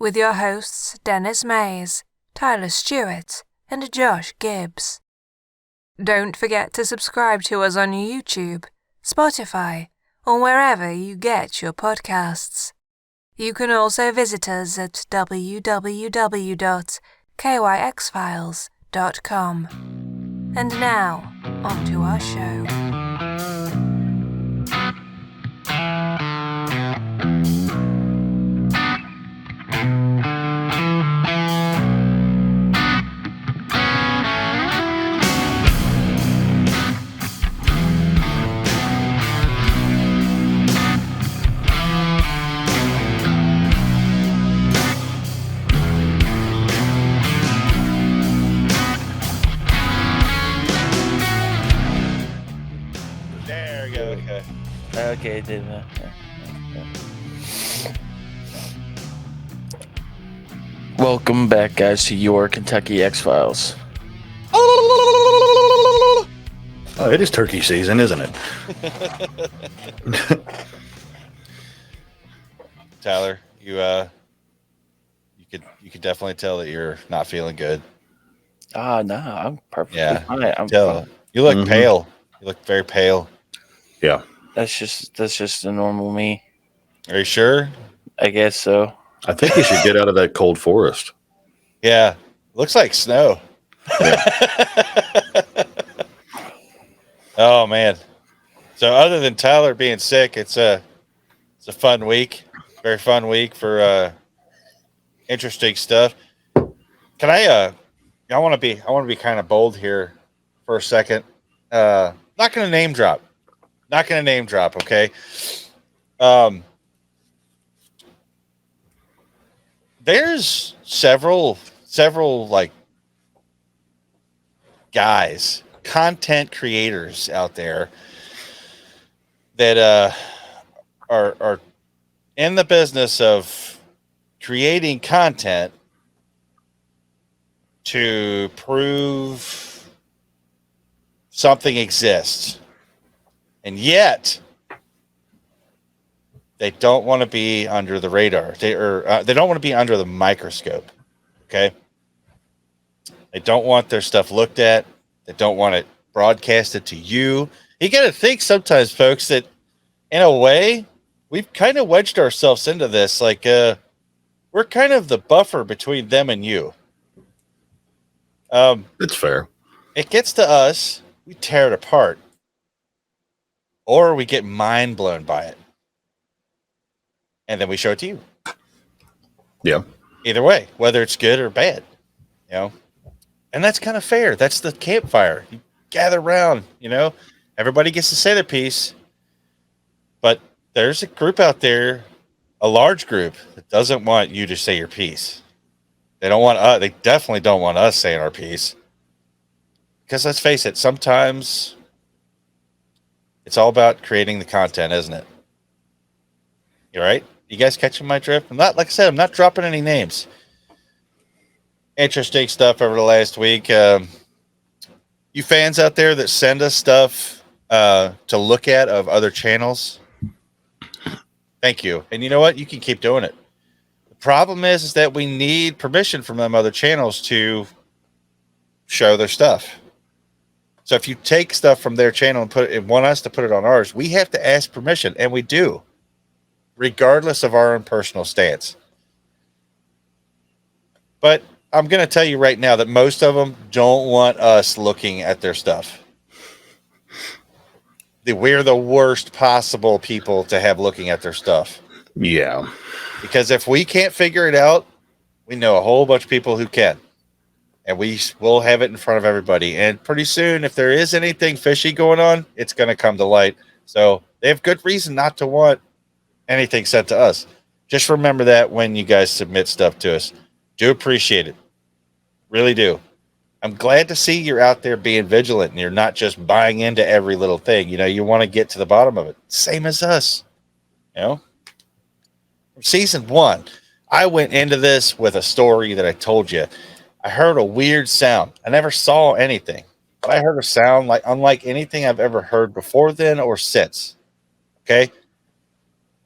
with your hosts Dennis Mays, Tyler Stewart, and Josh Gibbs. Don't forget to subscribe to us on YouTube, Spotify, or wherever you get your podcasts. You can also visit us at www.kyxfiles.com. And now, on to our show. Okay, it did. Welcome back, guys, to your Kentucky X-Files. Oh, it is turkey season, isn't it? Tyler, you could definitely tell that you're not feeling good. No, I'm perfectly fine. I'm fine. You look pale. You look very pale. Yeah. That's just the normal me. Are you sure? I guess so. I think you should get out of that cold forest. Yeah. Looks like snow. Yeah. Oh man. So other than Tyler being sick, it's a fun week. Very fun week for interesting stuff. Can I want to be kind of bold here for a second. Not going to name drop. Okay. There's several like guys, content creators out there that are in the business of creating content to prove something exists. And yet, they don't want to be under the radar. They don't want to be under the microscope. Okay, they don't want their stuff looked at. They don't want it broadcasted to you. You got to think sometimes, folks, that in a way we've kind of wedged ourselves into this. Like we're kind of the buffer between them and you. It's fair. It gets to us, we tear it apart. Or we get mind blown by it. And then we show it to you. Yeah. Either way, whether it's good or bad. You know? And that's kind of fair. That's the campfire. You gather around, everybody gets to say their piece. But there's a group out there, a large group, that doesn't want you to say your piece. They definitely don't want us saying our piece. Because let's face it, sometimes it's all about creating the content, isn't it? You right? You guys catching my drift? I'm not dropping any names. Interesting stuff over the last week. You fans out there that send us stuff to look at of other channels, thank you. And you know what? You can keep doing it. The problem is that we need permission from them other channels to show their stuff. So if you take stuff from their channel and want us to put it on ours, we have to ask permission, and we do, regardless of our own personal stance. But I'm going to tell you right now that most of them don't want us looking at their stuff. We're the worst possible people to have looking at their stuff. Yeah. Because if we can't figure it out, we know a whole bunch of people who can. And we will have it in front of everybody. And pretty soon, if there is anything fishy going on, it's going to come to light. So they have good reason not to want anything sent to us. Just remember that when you guys submit stuff to us. Do appreciate it. Really do. I'm glad to see you're out there being vigilant and you're not just buying into every little thing. You want to get to the bottom of it. Same as us. From season 1, I went into this with a story that I told you. I heard a weird sound. I never saw anything, but I heard a sound unlike anything I've ever heard before then or since. Okay?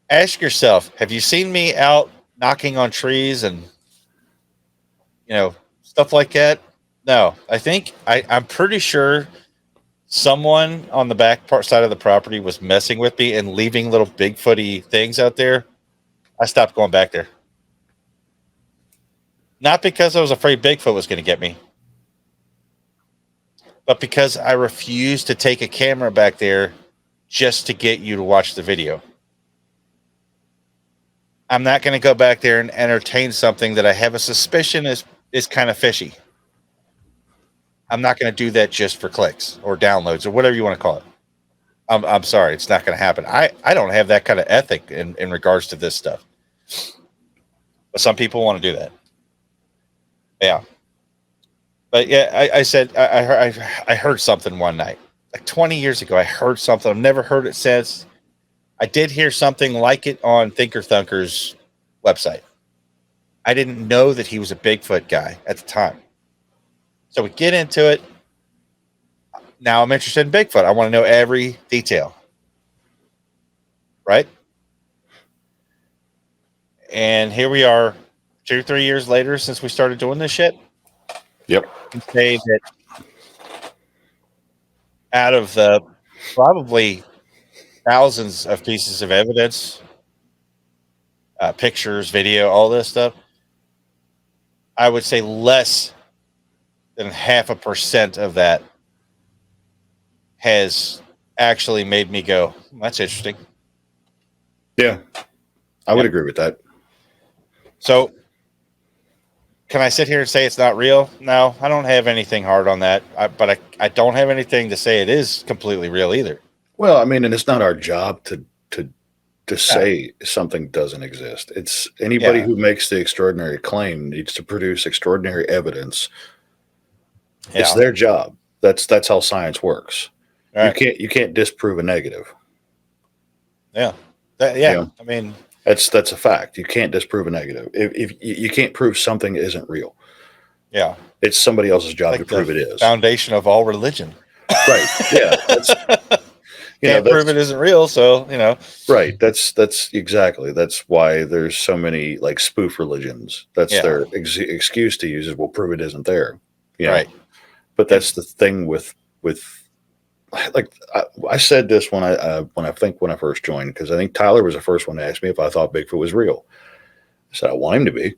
Ask yourself, have you seen me out knocking on trees and stuff like that. No, I'm pretty sure someone on the back side of the property was messing with me and leaving little Bigfooty things out there. I stopped going back there. Not because I was afraid Bigfoot was going to get me, but because I refused to take a camera back there just to get you to watch the video. I'm not going to go back there and entertain something that I have a suspicion is kind of fishy. I'm not going to do that just for clicks or downloads or whatever you want to call it. I'm sorry, it's not going to happen. I don't have that kind of ethic in regards to this stuff. But some people want to do that. Yeah. But yeah, I said I heard something one night. Like 20 years ago, I heard something. I've never heard it since. I did hear something like it on Thinker Thunker's website. I didn't know that he was a Bigfoot guy at the time. So we get into it. Now I'm interested in Bigfoot. I want to know every detail. Right? And here we are 2 or 3 years later since we started doing this shit. Yep. And say that out of the probably thousands of pieces of evidence, pictures, video, all this stuff, I would say less than 0.5% of that has actually made me go, that's interesting. Yeah. I would agree with that. So can I sit here and say it's not real? No, I don't have anything hard on that. But I don't have anything to say it is completely real either. Well, I mean, and it's not our job to say something doesn't exist. It's anybody who makes the extraordinary claim needs to produce extraordinary evidence. Yeah. It's their job. That's how science works. Right. You can't disprove a negative. Yeah. I mean, that's a fact. You can't disprove a negative. If you can't prove something isn't real. Yeah. It's somebody else's job to prove it is. Foundation of all religion. Right. Yeah. Can't prove it isn't real, so Right. That's exactly. That's why there's so many like spoof religions. That's their excuse to use is we'll prove it isn't there. Right. But that's the thing with like I said this when I first joined, because I think Tyler was the first one to ask me if I thought Bigfoot was real. I said I want him to be.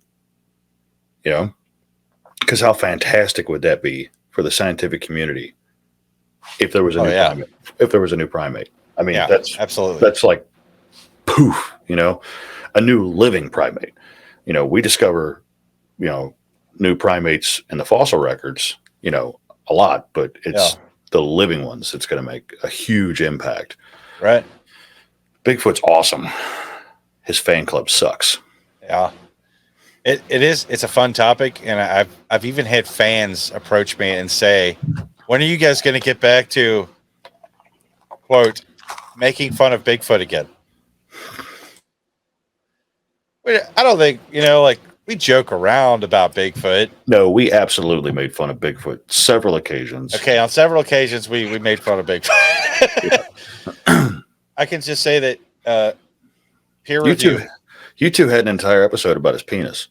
Because how fantastic would that be for the scientific community if there was a new primate? If there was a new primate, I mean, that's absolutely, that's like poof, a new living primate. We discover, new primates in the fossil records, a lot, but it's the living ones that's going to make a huge impact. Right. Bigfoot's awesome. His fan club sucks. Yeah. It is. It's a fun topic, and I've even had fans approach me and say, "When are you guys going to get back to quote making fun of Bigfoot again?" I don't think like we joke around about Bigfoot. No, we absolutely made fun of Bigfoot several occasions. Okay, on several occasions we made fun of Bigfoot. I can just say that peer review. You two had an entire episode about his penis.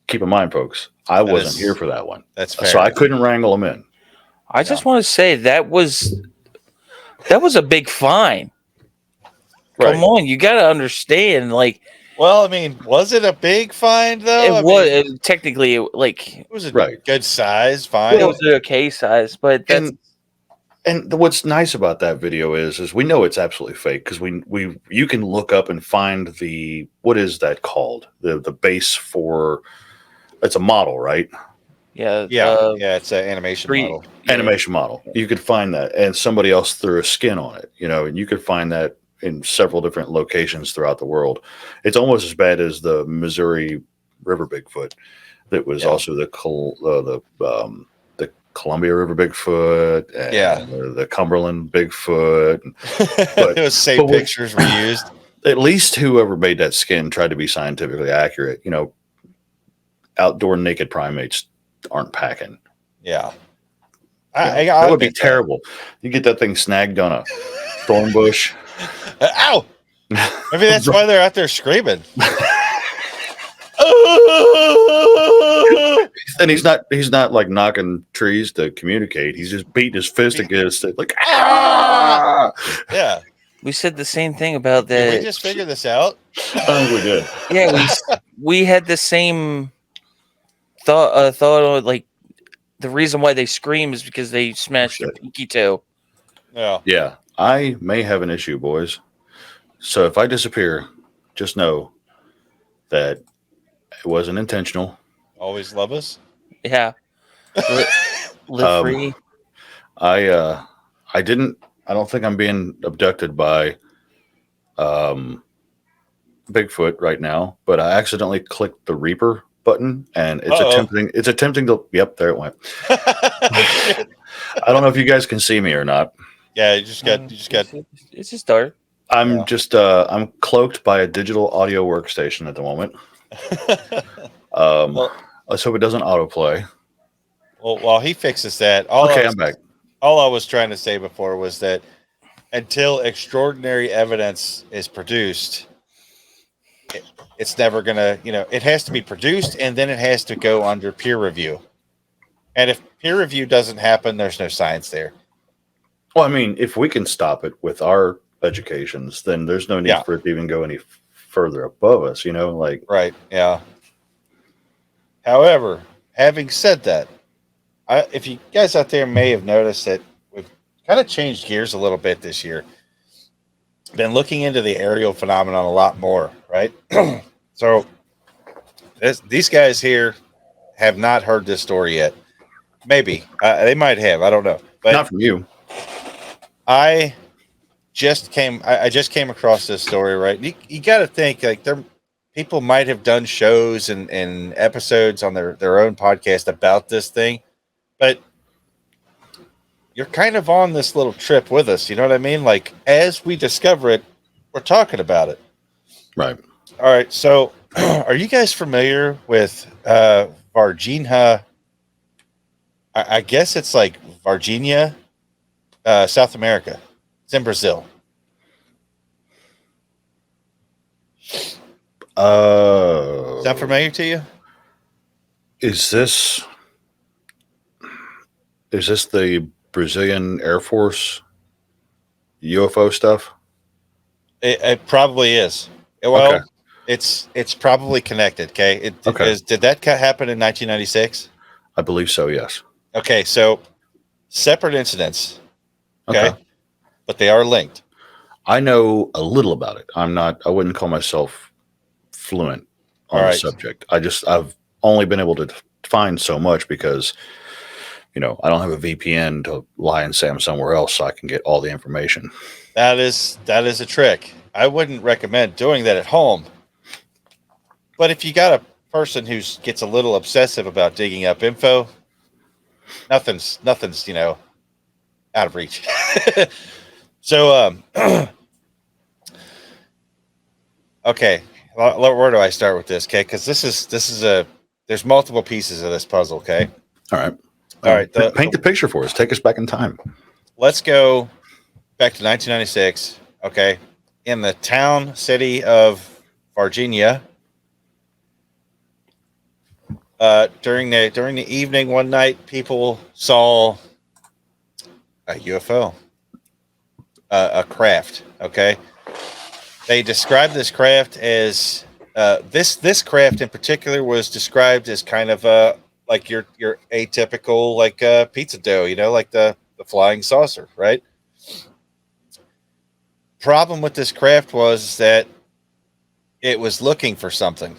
Keep in mind, folks, I wasn't here for that one. That's fair. So I couldn't wrangle him in. I just want to say that was a big fine. Right. Come on, you got to understand. Like, well, I mean, was it a big find though? It was technically it was a good size fine. It was an okay size, but and what's nice about that video is we know it's absolutely fake because you can look up and find what is that called? The base for it's a model, right? Yeah, it's an animation model. Animation model. You could find that, and somebody else threw a skin on it, and you could find that in several different locations throughout the world. It's almost as bad as the Missouri River Bigfoot that was also the Columbia River Bigfoot and the Cumberland Bigfoot. But, it was same pictures were used. At least whoever made that skin tried to be scientifically accurate. Outdoor naked primates aren't packing. Yeah. That would be terrible. You get that thing snagged on a thorn bush. Ow! Maybe that's why they're out there screaming. And he's not like knocking trees to communicate. He's just beating his fist against it, like ah! Yeah. We said the same thing about Did that. we just figure this out? I think we did. Yeah, we had the same thought on, like, the reason why they scream is because they smashed their pinky toe. Yeah. Yeah, I may have an issue, boys. So if I disappear, just know that it wasn't intentional. Always love us. Yeah. Live free. I don't think I'm being abducted by Bigfoot right now, but I accidentally clicked the Reaper button and it's attempting to yep, there it went. I don't know if you guys can see me or not. Yeah, you just got It's just dark. I'm I'm cloaked by a digital audio workstation at the moment. Let's hope it doesn't autoplay. Well, while he fixes that, I'm back. All I was trying to say before was that until extraordinary evidence is produced, it's never gonna, it has to be produced and then it has to go under peer review. And if peer review doesn't happen, there's no science there. Well, I mean, if we can stop it with our educations, then there's no need for it to even go any further above us, like. Right. Yeah. However, having said that, if you guys out there may have noticed that we've kind of changed gears a little bit this year. Been looking into the aerial phenomenon a lot more, right? So these guys here have not heard this story yet. Maybe they might have. I don't know. But not from you. I just came across this story, right? You got to think like people might have done shows and episodes on their own podcast about this thing, but you're kind of on this little trip with us. You know what I mean? Like as we discover it, we're talking about it. Right. All right. So are you guys familiar with Varginha? I guess it's like Varginha, South America. It's in Brazil. Is that familiar to you? Is this the Brazilian Air Force UFO stuff? It probably is. Well, okay. It's probably connected. Okay. Did that happen in 1996? I believe so. Yes. Okay. So separate incidents. Okay. But they are linked. I know a little about it. I wouldn't call myself fluent on the subject. I've only been able to find so much because, I don't have a VPN to lie and say I'm somewhere else so I can get all the information. That is a trick. I wouldn't recommend doing that at home. But if you got a person who gets a little obsessive about digging up info, nothing's out of reach. So okay, where do I start with this? Okay, because this is there's multiple pieces of this puzzle. Okay, all right. Paint the picture for us. Take us back in time. Let's go back to 1996. Okay, in the city of Varginha. During the evening one night, people saw a UFO, a craft. Okay, they described this craft as this craft in particular was described as kind of like your atypical like pizza dough, like the flying saucer, right? Problem with this craft was that it was looking for something.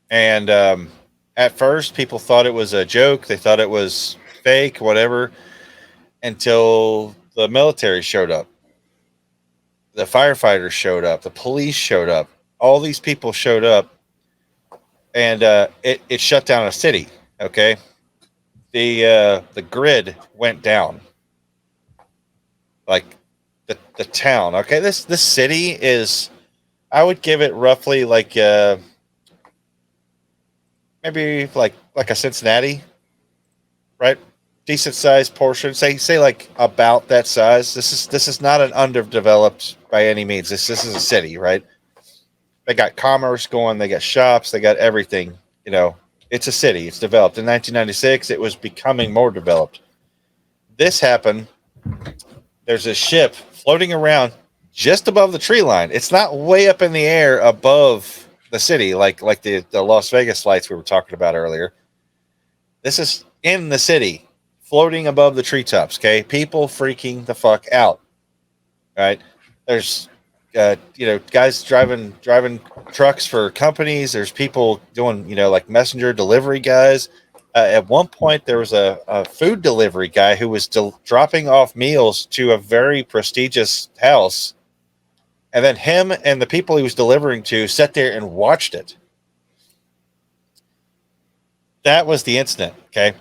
And at first, people thought it was a joke. They thought it was fake, whatever, until the military showed up. The firefighters showed up. The police showed up. All these people showed up. And it shut down a city, okay? The grid went down. Like the town, okay? This city is, I would give it roughly like maybe like a Cincinnati, right? Decent sized portion. Say like about that size. This is not an underdeveloped by any means. This is a city, right? They got commerce going. They got shops. They got everything, It's a city. It's developed. In 1996, it was becoming more developed. This happened. There's a ship floating around just above the tree line. It's not way up in the air above the city like the Las Vegas lights we were talking about earlier. This is in the city, floating above the treetops. Okay, people freaking the fuck out. Right? There's guys driving trucks for companies. There's people doing like messenger delivery guys. At one point, there was a food delivery guy who was dropping off meals to a very prestigious house, and then him and the people he was delivering to sat there and watched it. That was the incident. Okay,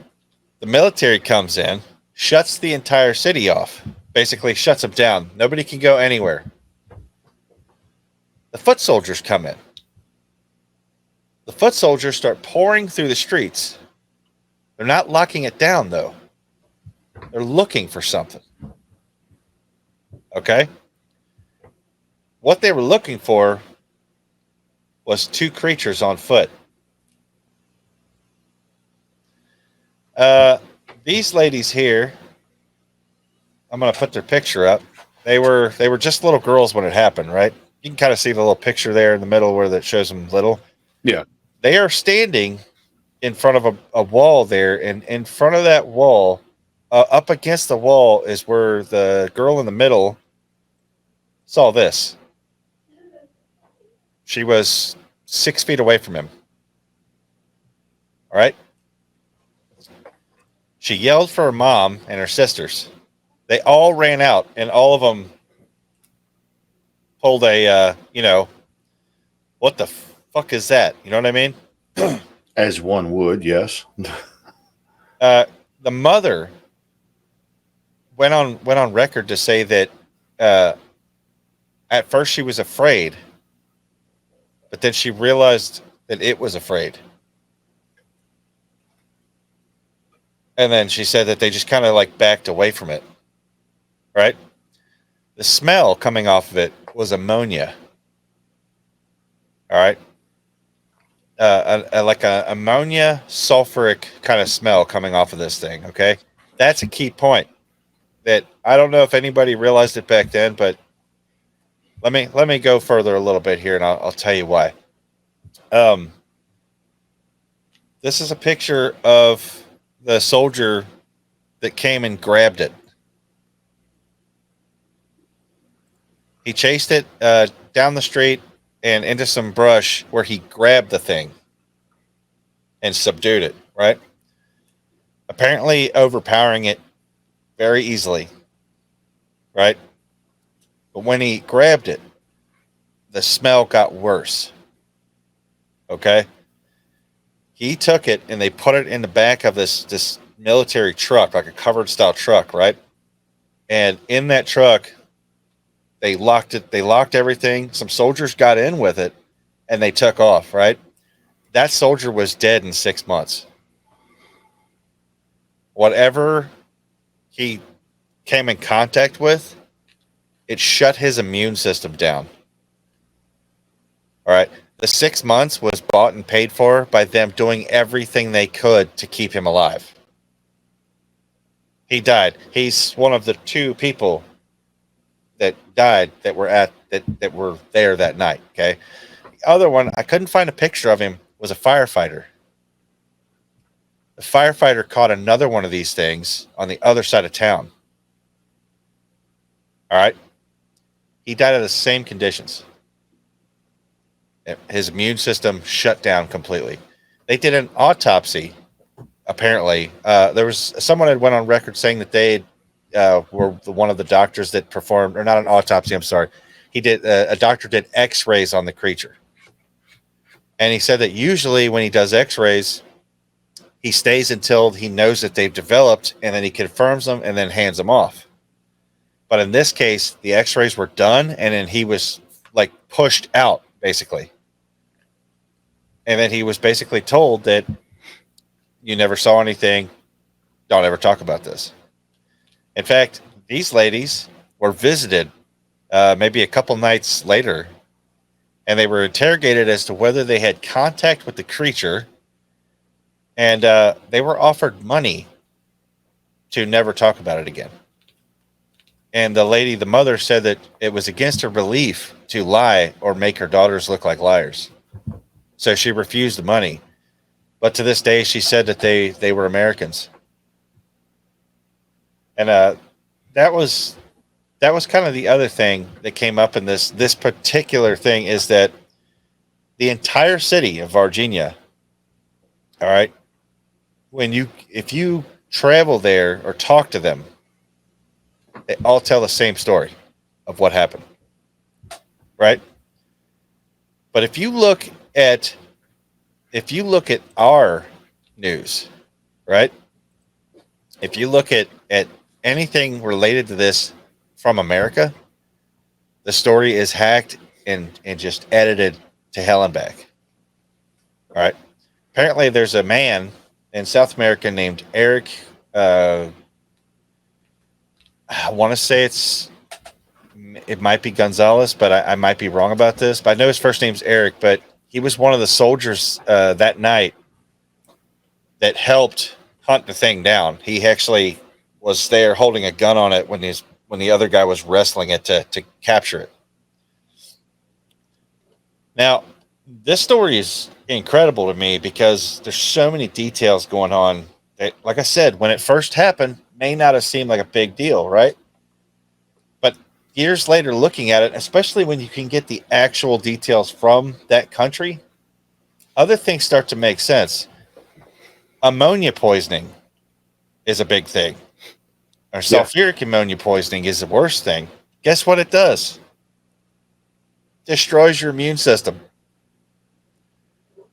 the military comes in, shuts the entire city off, basically shuts them down. Nobody can go anywhere. The foot soldiers come in. The foot soldiers start pouring through the streets. They're not locking it down, though. They're looking for something. Okay? What they were looking for was two creatures on foot. These ladies here, I'm going to put their picture up. They were just little girls when it happened, right? You can kind of see the little picture there in the middle where that shows them little. Yeah. They are standing in front of a wall there, and in front of that wall, up against the wall, is where the girl in the middle saw this. She was 6 feet away from him. All right? She yelled for her mom and her sisters. They all ran out, and all of them pulled a, what the fuck is that? You know what I mean? As one would, yes. The mother went on record to say that at first she was afraid, but then she realized that it was afraid. And then she said that they just kind of like backed away from it. Right? The smell coming off of it was ammonia. All right? Like a ammonia sulfuric kind of smell coming off of this thing. Okay? That's a key point that I don't know if anybody realized it back then, but let me go further a little bit here, and I'll tell you why. This is a picture of the soldier that came and grabbed it. He chased it down the street and into some brush where he grabbed the thing and subdued it, right? Apparently overpowering it very easily, right? But when he grabbed it, the smell got worse. Okay? He took it and they put it in the back of this military truck, like a covered style truck, right? And in that truck, they locked it. They locked everything. Some soldiers got in with it, and they took off, right? That soldier was dead in 6 months. Whatever he came in contact with, it shut his immune system down. All right? The 6 months was bought and paid for by them doing everything they could to keep him alive. He died. He's one of the two people that died that were there that night. Okay. The other one, I couldn't find a picture of him, was a firefighter. The firefighter caught another one of these things on the other side of town. All right. He died of the same conditions. His immune system shut down completely. They did an autopsy. Apparently, there was someone had went on record saying that they were one of the doctors that performed, or not an autopsy. I'm sorry. He did a doctor did X-rays on the creature, and he said that usually when he does X-rays, he stays until he knows that they've developed, and then he confirms them and then hands them off. But in this case, the X-rays were done, and then he was like pushed out basically, and then he was basically told that you never saw anything. Don't ever talk about this. In fact, these ladies were visited maybe a couple nights later, and they were interrogated as to whether they had contact with the creature And they were offered money to never talk about it again. And the mother, said that it was against her belief to lie or make her daughters look like liars. So she refused the money. But to this day, she said that they were Americans. And that was kind of the other thing that came up in this particular thing, is that the entire city of Varginha, all right, if you travel there or talk to them, they all tell the same story of what happened, right? But if you look at our news, right? If you look at anything related to this from America, the story is hacked and just edited to hell and back. All right. Apparently, there's a man in South America named Eric. I want to say it might be Gonzalez, but I might be wrong about this. But I know his first name's Eric. But he was one of the soldiers that night that helped hunt the thing down. He actually was there holding a gun on it when the other guy was wrestling it to capture it. Now, this story is incredible to me because there's so many details going on that, like I said, when it first happened, may not have seemed like a big deal, right? But years later, looking at it, especially when you can get the actual details from that country, other things start to make sense. Ammonia poisoning is a big thing. Or sulfuric ammonia poisoning is the worst thing. Guess what it does? Destroys your immune system.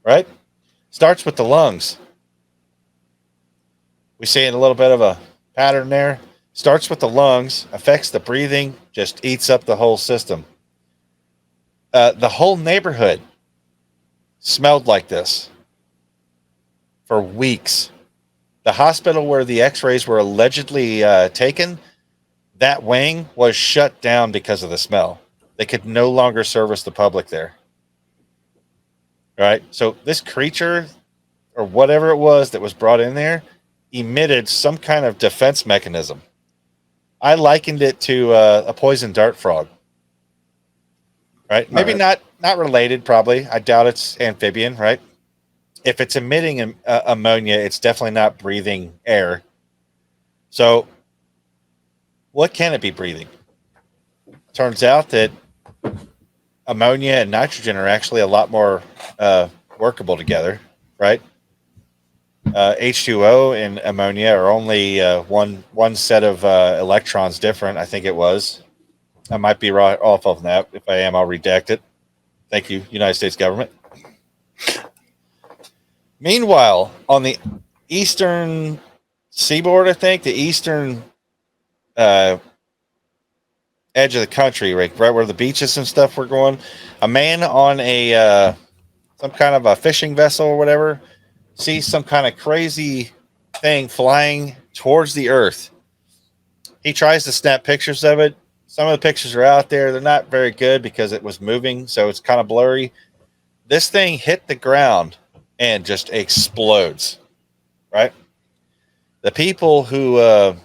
Right? Starts with the lungs. We see a little bit of a pattern there. Starts with the lungs, affects the breathing, just eats up the whole system. The whole neighborhood smelled like this for weeks. The hospital where the x-rays were allegedly taken, that wing was shut down because of the smell. They could no longer service the public there. Right? So this creature, or whatever it was that was brought in there, emitted some kind of defense mechanism. I likened it to a poison dart frog. Right? Maybe not related, probably. I doubt it's amphibian, right? If it's emitting ammonia, it's definitely not breathing air. So what can it be breathing? Turns out that ammonia and nitrogen are actually a lot more workable together, right? H2O and ammonia are only one set of electrons different, I think it was. I might be right off of that. If I am, I'll redact it. Thank you, United States government. Meanwhile, on the eastern seaboard, I think, the eastern edge of the country, right where the beaches and stuff were going, a man on a some kind of a fishing vessel or whatever sees some kind of crazy thing flying towards the earth. He tries to snap pictures of it. Some of the pictures are out there. They're not very good because it was moving, so it's kind of blurry. This thing hit the ground and just explodes, right? The people who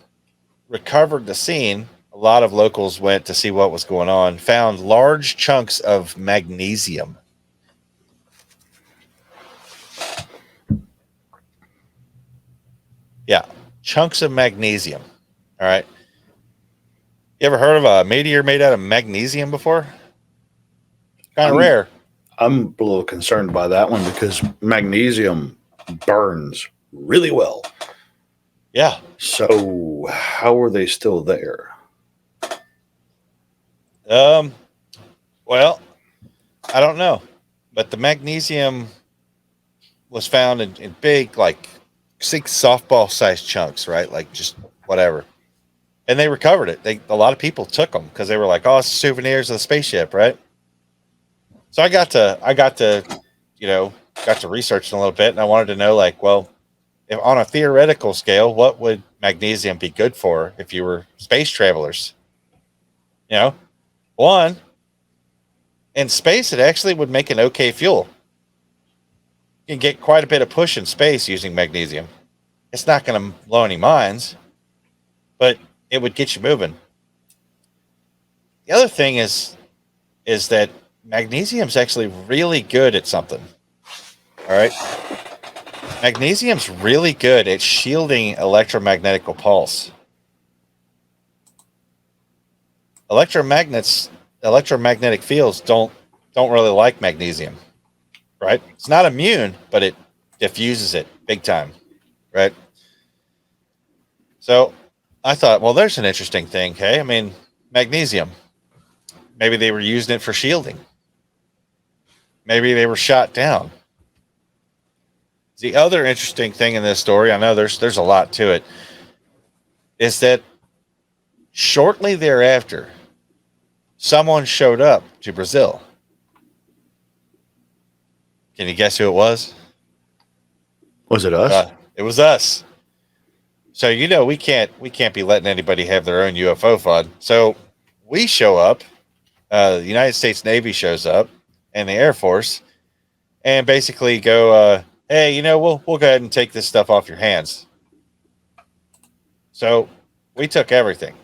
recovered the scene, a lot of locals went to see what was going on, found large chunks of magnesium. Yeah, chunks of magnesium. All right. You ever heard of a meteor made out of magnesium before? Kind of rare. I'm a little concerned by that one because magnesium burns really well. Yeah. So how are they still there? Well, I don't know. But the magnesium was found in big, like, 6 softball-sized chunks, right? Like, just whatever. And they recovered it. A lot of people took them because they were like, "Oh, it's souvenirs of the spaceship," right? So I got to, got to research a little bit, and I wanted to know, like, well, if on a theoretical scale, what would magnesium be good for if you were space travelers? One, in space, it actually would make an okay fuel. You can get quite a bit of push in space using magnesium. It's not going to blow any minds, but it would get you moving. The other thing is that magnesium's actually really good at something. All right. Magnesium's really good at shielding electromagnetic pulse. Electromagnetic fields don't really like magnesium, right? It's not immune, but it diffuses it big time, right? So I thought, well, there's an interesting thing. Okay, I mean, magnesium. Maybe they were using it for shielding. Maybe they were shot down. The other interesting thing in this story, I know there's a lot to it, is that shortly thereafter, someone showed up to Brazil. Can you guess who it was? Was it us? It was us. So we can't be letting anybody have their own UFO fund. So we show up. The United States Navy shows up, and the Air Force, and basically go, hey, we'll go ahead and take this stuff off your hands. So we took everything,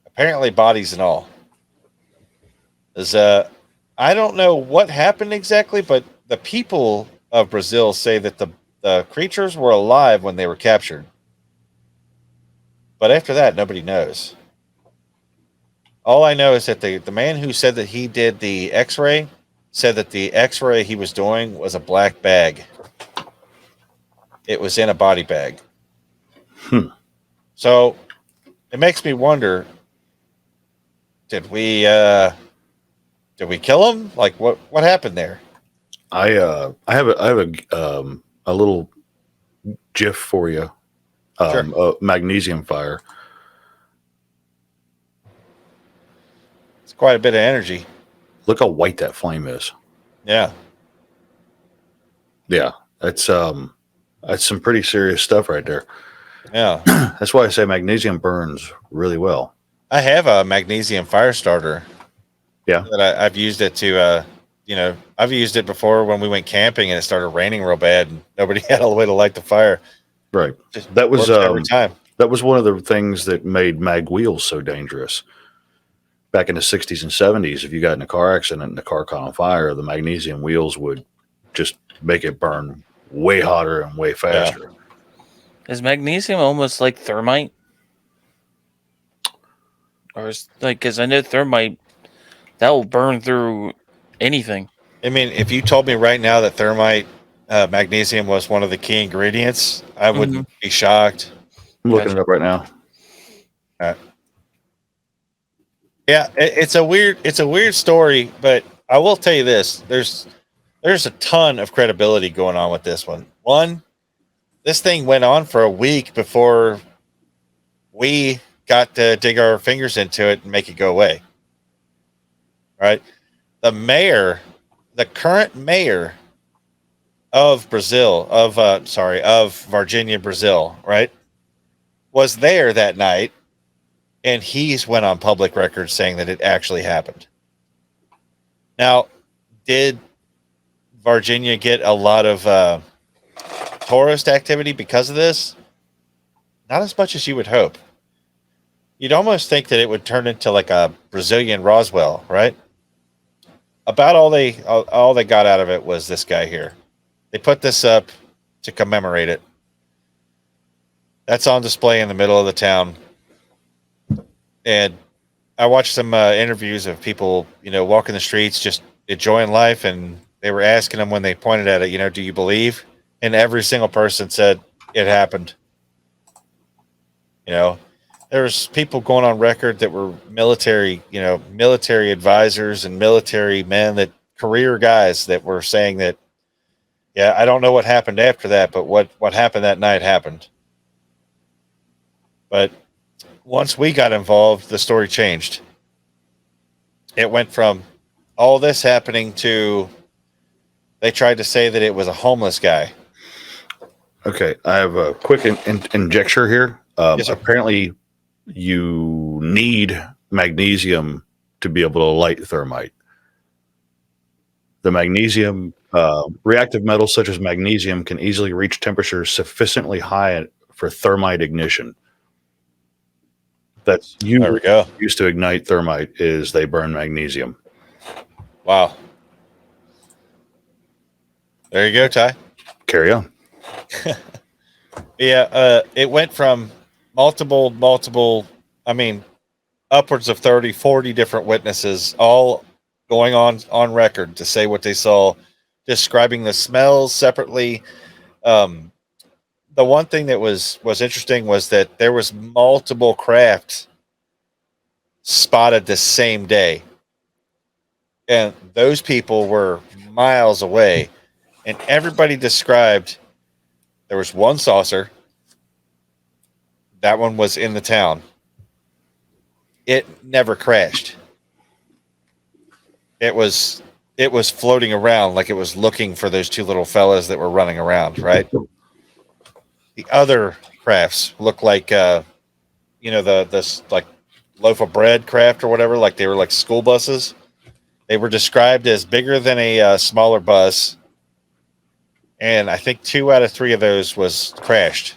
apparently bodies and all. I don't know what happened exactly, but the people of Brazil say that the creatures were alive when they were captured. But after that, nobody knows. All I know is that the man who said that he did the X-ray said that the X-ray he was doing was a black bag. It was in a body bag. So it makes me wonder: did we kill him? Like what happened there? I have a little GIF for you. Sure. A magnesium fire. It's quite a bit of energy. Look how white that flame is. Yeah. Yeah, that's some pretty serious stuff right there. Yeah. That's why I say magnesium burns really well. I have a magnesium fire starter. Yeah. That I've used it to, I've used it before when we went camping and it started raining real bad and nobody had a way to light the fire. Right. Just That was every time. That was one of the things that made mag wheels so dangerous. Back in the 60s and 70s, if you got in a car accident and the car caught on fire, the magnesium wheels would just make it burn way hotter and way faster. Yeah. Is magnesium almost like thermite? Or is because I know thermite, that will burn through anything. I mean, if you told me right now that thermite, magnesium was one of the key ingredients, I wouldn't be shocked. I'm looking it up right now. Yeah, it's a weird story, but I will tell you this: there's a ton of credibility going on with this one. One, this thing went on for a week before we got to dig our fingers into it and make it go away. Right? The current mayor of Brazil, of Varginha, Brazil, right, was there that night. And he's went on public record saying that it actually happened. Now, did Varginha get a lot of tourist activity because of this? Not as much as you would hope. You'd almost think that it would turn into like a Brazilian Roswell, right? About all they got out of it was this guy here. They put this up to commemorate it. That's on display in the middle of the town. And I watched some interviews of people, walking the streets, just enjoying life. And they were asking them when they pointed at it, do you believe? And every single person said it happened. There's people going on record that were military advisors and military men, career guys that were saying that, yeah, I don't know what happened after that, but what happened that night happened. But once we got involved, the story changed. It went from all this happening to they tried to say that it was a homeless guy. Okay, I have a quick injecture here. Yes, sir. Apparently, you need magnesium to be able to light thermite. The magnesium Reactive metals such as magnesium can easily reach temperatures sufficiently high for thermite ignition. That's There we go. used to ignite thermite is they burn magnesium. Wow. There you go, Ty. Carry on. Yeah, it went from multiple, upwards of 30, 40 different witnesses, all going on record to say what they saw, describing the smells separately. The one thing that was interesting was that there was multiple craft spotted the same day. And those people were miles away. And everybody described there was one saucer. That one was in the town. It never crashed. It was floating around like it was looking for those two little fellas that were running around, right? The other crafts looked like the like loaf of bread craft or whatever, like they were like school buses. They were described as bigger than a smaller bus. And I think 2 out of 3 of those was crashed.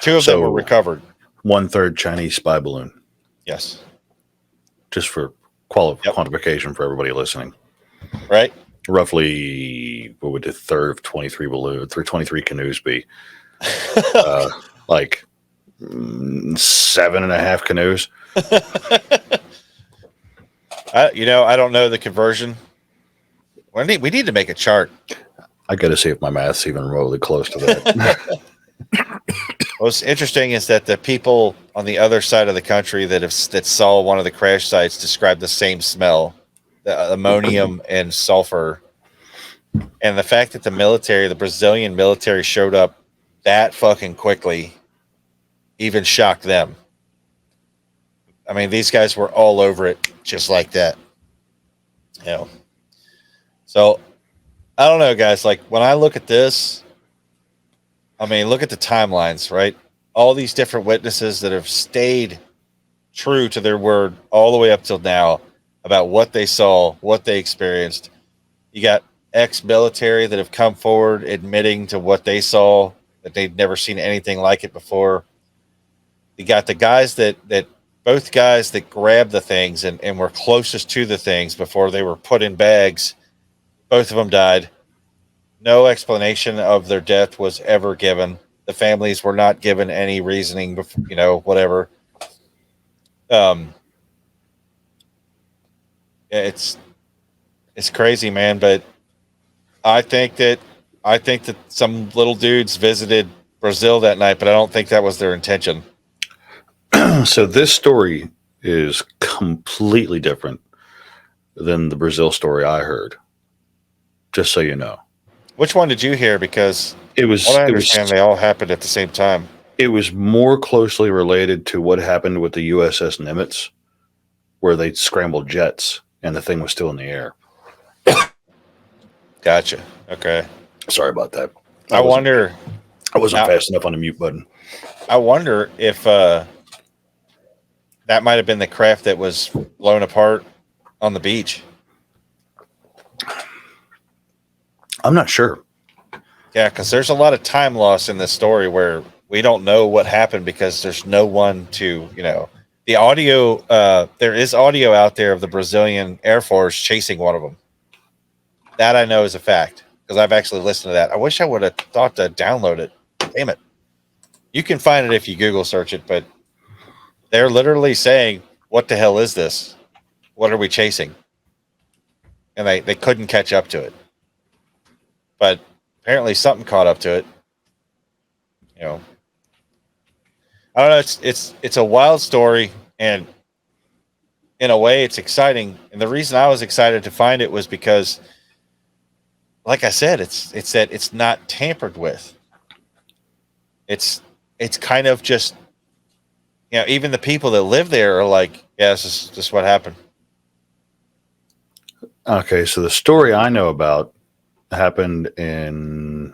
2 of them were recovered. 1/3 Chinese spy balloon. Yes. Just for quantification for everybody listening. Right. Roughly, what would a third of 23 balloon, 323 canoes be? Like 7.5 canoes. I don't know the conversion. We need to make a chart. I got to see if my math's even remotely close to that. What's interesting is that the people on the other side of the country that saw one of the crash sites described the same smell, the ammonium and sulfur, and the fact that the Brazilian military showed up that fucking quickly, even shocked them. I mean, these guys were all over it just like that. So I don't know, guys. Like when I look at this, I mean, look at the timelines, right? All these different witnesses that have stayed true to their word all the way up till now about what they saw, what they experienced. You got ex-military that have come forward admitting to what they saw, that they'd never seen anything like it before. You got the guys both guys that grabbed the things and were closest to the things before they were put in bags. Both of them died. No explanation of their death was ever given. The families were not given any reasoning, whatever. It's crazy, man. But I think that some little dudes visited Brazil that night, but I don't think that was their intention. So this story is completely different than the Brazil story I heard. Just so you know. Which one did you hear? Because I understand they all happened at the same time. It was more closely related to what happened with the USS Nimitz, where they scrambled jets and the thing was still in the air. Gotcha. Okay. Sorry about that. I wasn't fast enough on the mute button. I wonder if that might have been the craft that was blown apart on the beach. I'm not sure. Yeah, because there's a lot of time loss in this story where we don't know what happened because there's no one to, the audio. There is audio out there of the Brazilian Air Force chasing one of them. That I know is a fact because I've actually listened to that. I wish I would have thought to download it. Damn it. You can find it if you Google search it, but they're literally saying, what the hell is this? What are we chasing? And they couldn't catch up to it. But apparently something caught up to it. I don't know. It's a wild story, and in a way it's exciting. And the reason I was excited to find it was because, like I said, it's that it's not tampered with. It's kind of just, even the people that live there are like, yeah, this is just what happened. Okay, so the story I know about happened in,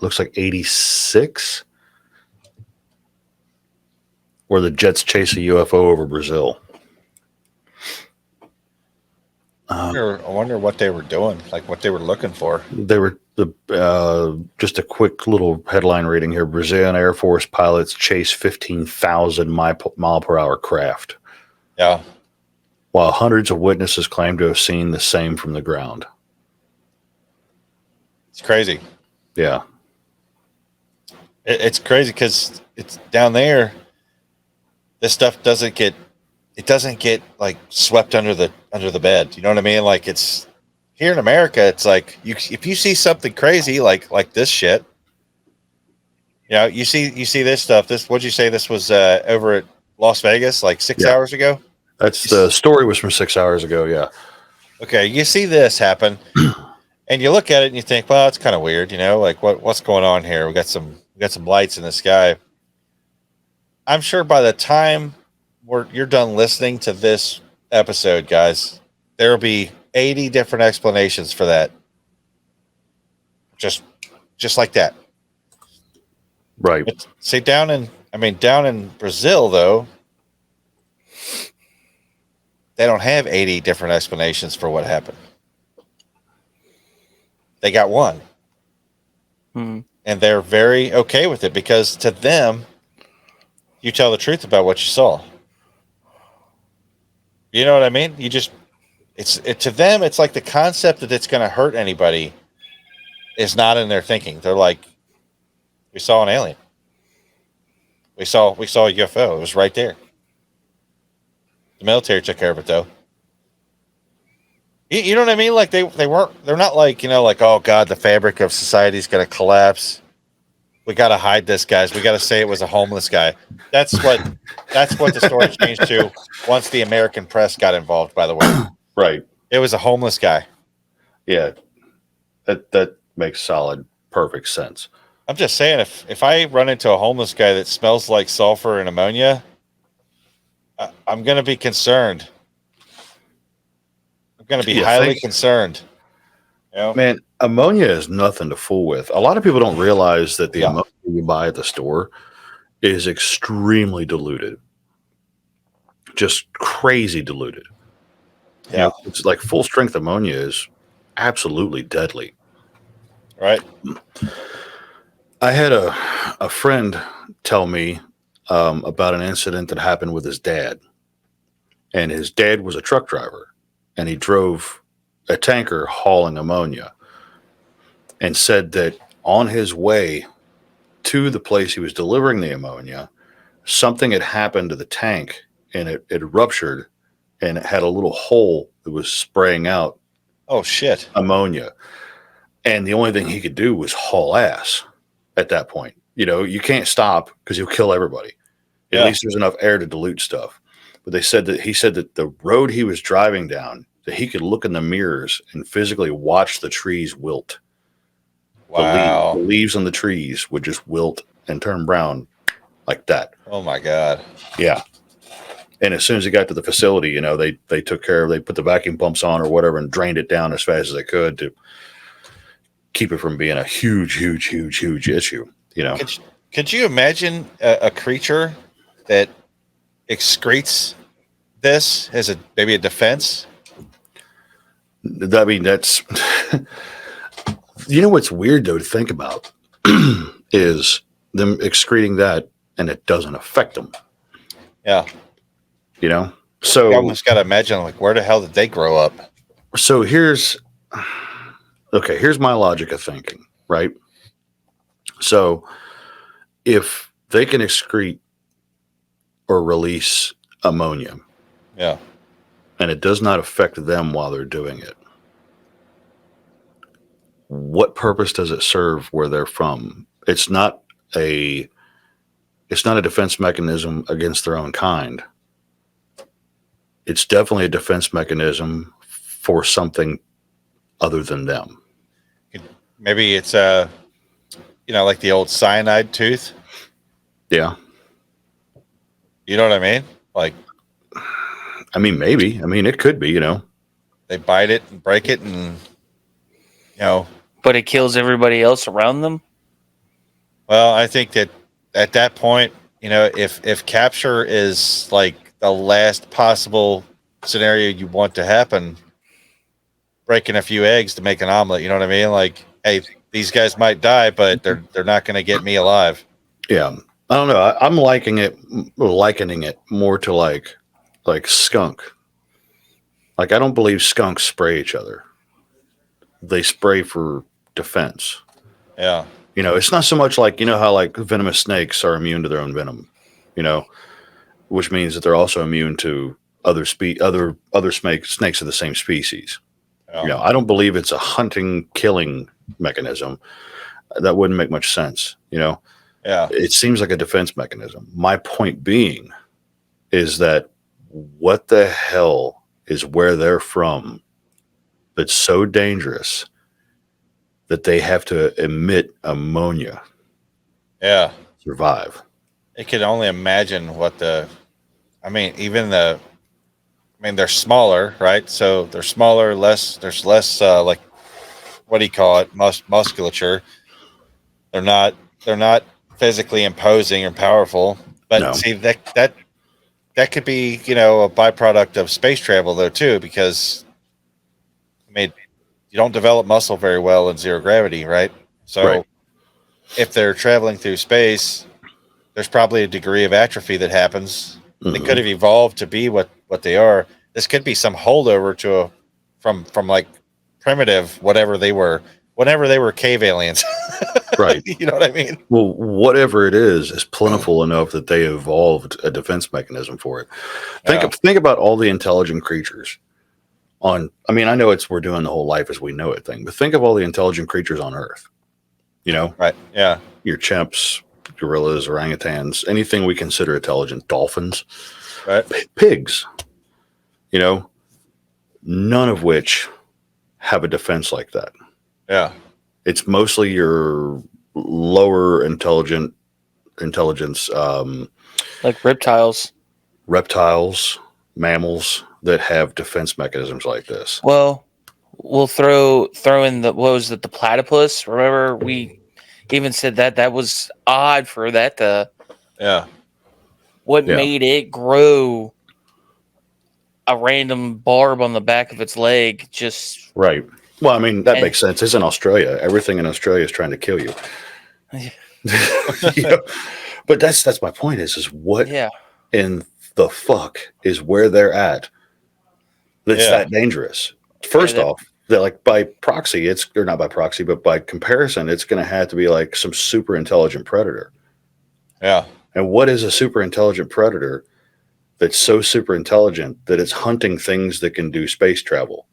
looks like 86, where the jets chase a UFO over Brazil. I wonder what they were doing, like what they were looking for. They were just a quick little headline reading here. Brazilian Air Force pilots chase 15,000 mile per hour craft. Yeah. While hundreds of witnesses claim to have seen the same from the ground. It's crazy. Yeah. It's crazy because it's down there. This stuff doesn't get like swept under the bed. You know what I mean? Like it's here in America. It's like if you see something crazy like this shit, you know, you see this stuff. What'd you say this was over at Las Vegas like 6 hours ago? That's the story was from 6 hours ago. Yeah. Okay, you see this happen, and you look at it and you think, well, it's kind of weird, you know, like what's going on here? We got some lights in the sky. I'm sure by the time you're done listening to this episode, guys, there will be 80 different explanations for that. Just like that. Right. But see, down in Brazil, though, they don't have 80 different explanations for what happened. They got one. Hmm. And they're very okay with it because to them, you tell the truth about what you saw. You know what I mean? To them, it's like the concept that it's going to hurt anybody is not in their thinking. They're like, we saw an alien. We saw a UFO. It was right there. The military took care of it, though. You know what I mean? Like they're not like, you know, like, oh God, the fabric of society is going to collapse. We got to hide this, guys. We got to say it was a homeless guy. That's what the story changed to once the American press got involved, by the way. Right. It was a homeless guy. Yeah. That makes solid, perfect sense. I'm just saying, if I run into a homeless guy that smells like sulfur and ammonia, I'm going to be concerned. I'm going to be highly concerned. You know? Man, ammonia is nothing to fool with. A lot of people don't realize that the ammonia you buy at the store is extremely diluted. Just crazy diluted. Yeah. You know, it's like full strength ammonia is absolutely deadly. Right. I had a friend tell me about an incident that happened with his dad. And his dad was a truck driver. And he drove a tanker hauling ammonia. And said that on his way to the place he was delivering the ammonia, something had happened to the tank and it ruptured and it had a little hole that was spraying out ammonia. And the only thing he could do was haul ass at that point. You know, you can't stop because you'll kill everybody. At least there's enough air to dilute stuff. But he said that the road he was driving down, that he could look in the mirrors and physically watch the trees wilt. Wow. The leaves on the trees would just wilt and turn brown like that. Oh my God. Yeah. And as soon as he got to the facility, you know, they took care of, they put the vacuum pumps on or whatever and drained it down as fast as they could to keep it from being a huge, huge, huge, huge issue. You know, could you imagine a creature that excretes this as maybe a defense? I mean, that's, you know, what's weird though to think about is them excreting that and it doesn't affect them. Yeah. You know, so you almost got to imagine, like, where the hell did they grow up? So here's my logic of thinking, right? So if they can excrete or release ammonia, yeah, and it does not affect them while they're doing it, what purpose does it serve where they're from? It's not a defense mechanism against their own kind. It's definitely a defense mechanism for something other than them. Maybe it's like the old cyanide tooth. Yeah. You know what I mean? Like, I mean, maybe. I mean, it could be, you know. They bite it and break it and, you know. But it kills everybody else around them? Well, I think that at that point, you know, if capture is like the last possible scenario you want to happen, breaking a few eggs to make an omelet. You know what I mean? Like, hey, these guys might die, but they're not going to get me alive. Yeah, I don't know. I'm likening it more to like skunk. Like, I don't believe skunks spray each other. They spray for defense. Yeah. You know, it's not so much like, you know how like venomous snakes are immune to their own venom, you know, which means that they're also immune to other snakes of the same species. Yeah. You know, I don't believe it's a hunting, killing mechanism. That wouldn't make much sense, you know. Yeah. It seems like a defense mechanism. My point being is that what the hell is where they're from that's so dangerous that they have to emit ammonia Yeah. to survive? I can only imagine what they're smaller, right? So they're smaller, there's less, like, what do you call it? Musculature. They're not physically imposing or powerful, but No. see that could be, you know, a byproduct of space travel though too, because I mean, you don't develop muscle very well in zero gravity, right? So Right. if they're traveling through space, there's probably a degree of atrophy that happens. They could have evolved to be what they are. This could be some holdover from like primitive whatever they were cave aliens. Right. You know what I mean? Well, whatever it is plentiful enough that they evolved a defense mechanism for it. Think about all the intelligent creatures on. I mean, I know we're doing the whole life as we know it thing, but think of all the intelligent creatures on Earth. You know, Right? Yeah. Your chimps, gorillas, orangutans, anything we consider intelligent, dolphins, Right. Pigs. You know, none of which have a defense like that. Yeah. It's mostly your lower intelligence, Like reptiles. reptiles, mammals that have defense mechanisms like this. Well, we'll throw in the, what was it, the platypus? Remember, we even said that was odd for that to. Yeah. What Yeah. made it grow a random barb on the back of its leg? Just Right. Well, I mean, that makes sense. It's in Australia. Everything in Australia is trying to kill you. You know? But that's my point is what in the fuck is where they're at that's that dangerous? First off, that like by proxy, or not by proxy, but by comparison, it's going to have to be like some super intelligent predator. Yeah. And what is a super intelligent predator that's so super intelligent that it's hunting things that can do space travel?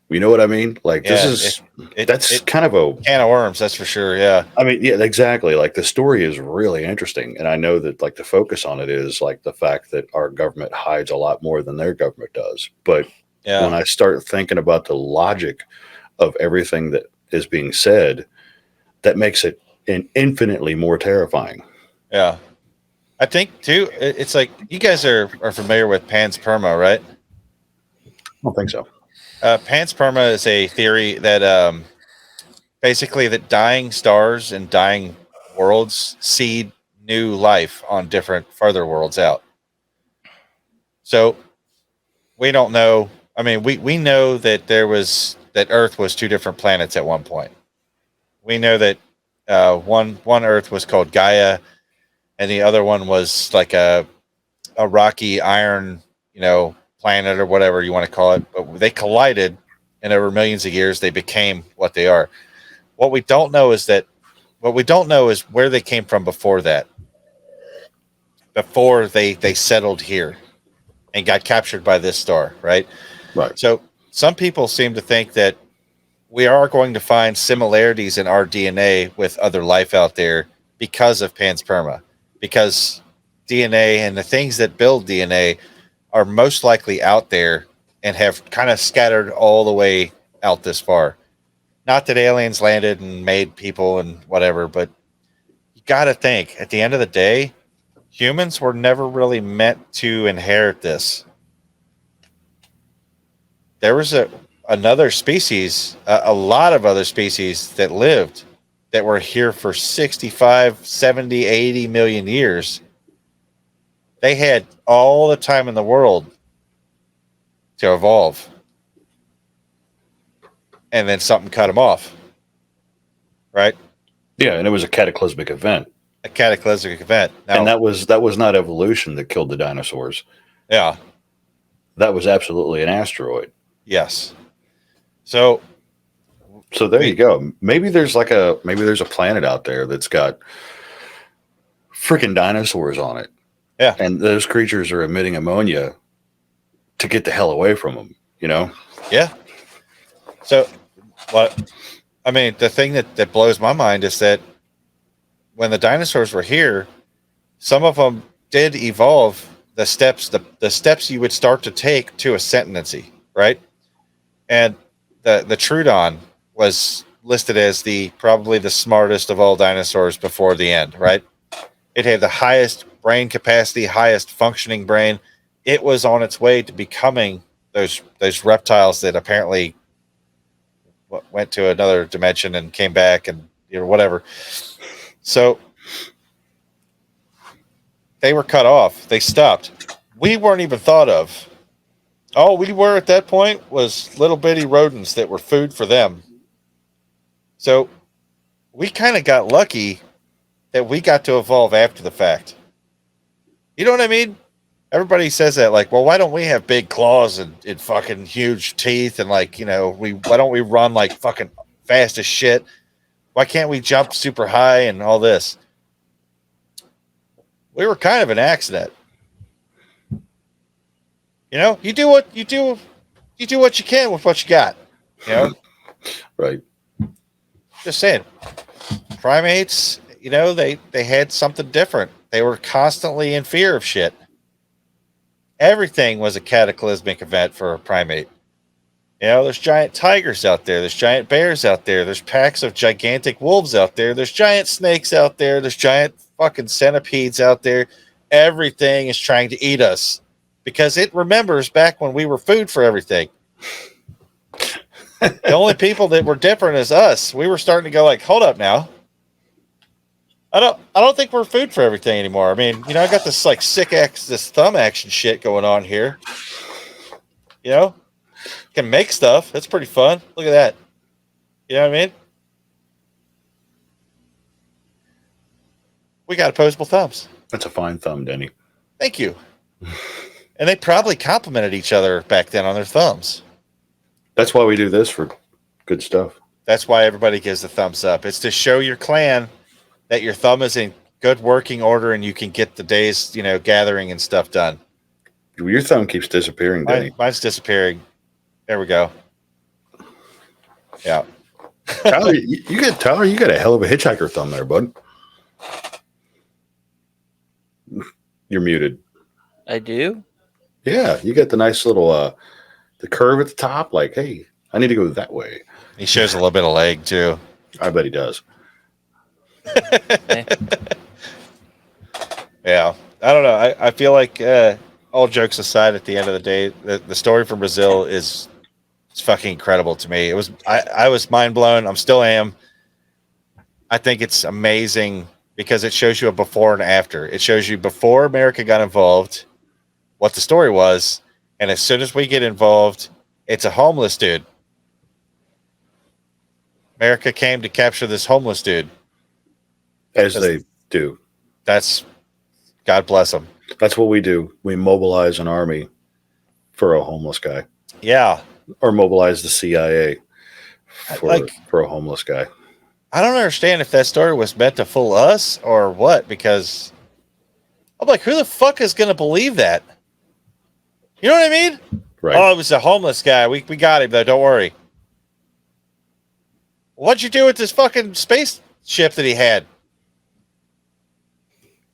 You know what I mean? Like that's kind of a can of worms, that's for sure. Yeah. I mean, yeah, exactly. Like the story is really interesting. And I know that like the focus on it is like the fact that our government hides a lot more than their government does. But when I start thinking about the logic of everything that is being said, that makes it infinitely more terrifying. Yeah. I think too, it's like you guys are familiar with panspermia, right? I don't think so. Panspermia is a theory that basically that dying stars and dying worlds seed new life on different further worlds out. So we don't know. I mean, we know that that Earth was two different planets at one point. We know that one Earth was called Gaia, and the other one was like a rocky iron, planet or whatever you want to call it. But they collided, and over millions of years, they became what they are. What we don't know is where they came from before that. Before they settled here and got captured by this star, right? Right. So some people seem to think that we are going to find similarities in our DNA with other life out there because of panspermia, because DNA and the things that build DNA are most likely out there and have kind of scattered all the way out this far. Not that aliens landed and made people and whatever, but you got to think at the end of the day, humans were never really meant to inherit this. There was another species, a lot of other species that lived that were here for 65, 70, 80 million years. They had all the time in the world to evolve. and then something cut them off. Right? Yeah, and it was a cataclysmic event. A cataclysmic event. Now, and that was not evolution that killed the dinosaurs. Yeah. That was absolutely an asteroid. Yes. So there you go. Maybe there's a planet out there that's got freaking dinosaurs on it. Yeah. And those creatures are emitting ammonia to get the hell away from them, you know? Yeah. So the thing that blows my mind is that when the dinosaurs were here, some of them did evolve the steps you would start to take to ascendancy, right? And the Trudon was listed as probably the smartest of all dinosaurs before the end, right? It had the highest brain capacity, highest functioning brain. It was on its way to becoming those reptiles that apparently went to another dimension and came back and whatever. So they were cut off. They stopped. We weren't even thought of. All we were at that point was little bitty rodents that were food for them. So we kind of got lucky that we got to evolve after the fact. You know what I mean? Everybody says that, like, well, why don't we have big claws and fucking huge teeth and why don't we run like fucking fast as shit? Why can't we jump super high and all this? We were kind of an accident. You do what you can with what you got. Right. Just saying. Primates, they had something different. They were constantly in fear of shit. Everything was a cataclysmic event for a primate. There's giant tigers out there. There's giant bears out there. There's packs of gigantic wolves out there. There's giant snakes out there. There's giant fucking centipedes out there. Everything is trying to eat us because it remembers back when we were food for everything. The only people that were different is us. We were starting to go like, hold up now. I don't think we're food for everything anymore. I mean, I got this like this thumb action shit going on here. Can make stuff. That's pretty fun. Look at that. You know what I mean? We got opposable thumbs. That's a fine thumb, Denny. Thank you. And they probably complimented each other back then on their thumbs. That's why we do this, for good stuff. That's why everybody gives the thumbs up. It's to show your clan that your thumb is in good working order and you can get the day's, gathering and stuff done. Your thumb keeps disappearing, Denny. Mine's disappearing. There we go. Yeah. Tyler, you got a hell of a hitchhiker thumb there, bud. You're muted. I do? Yeah, you got the nice little the curve at the top, like, hey, I need to go that way. He shows a little bit of leg too. I bet he does. Yeah. I don't know. I feel like all jokes aside, at the end of the day, the story from Brazil is fucking incredible to me. I was mind blown. I'm still am. I think it's amazing because it shows you a before and after. It shows you before America got involved, what the story was, and as soon as we get involved, it's a homeless dude. America came to capture this homeless dude. As they do. That's, God bless them. That's what we do. We mobilize an army for a homeless guy. Yeah. Or mobilize the CIA for a homeless guy. I don't understand if that story was meant to fool us or what, because I'm like, who the fuck is going to believe that? You know what I mean? Right. Oh, it was a homeless guy. We got him, though. Don't worry. What'd you do with this fucking spaceship that he had?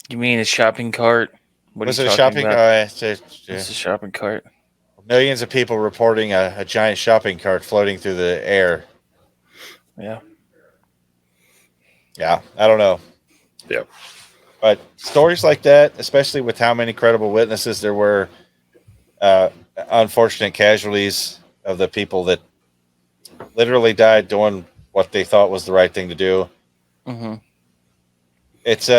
You mean a shopping cart? Was it a shopping cart? It's a shopping cart. Millions of people reporting a giant shopping cart floating through the air. Yeah. Yeah, I don't know. Yeah. But stories like that, especially with how many credible witnesses there were, unfortunate casualties of the people that literally died doing what they thought was the right thing to do. Mm-hmm. It's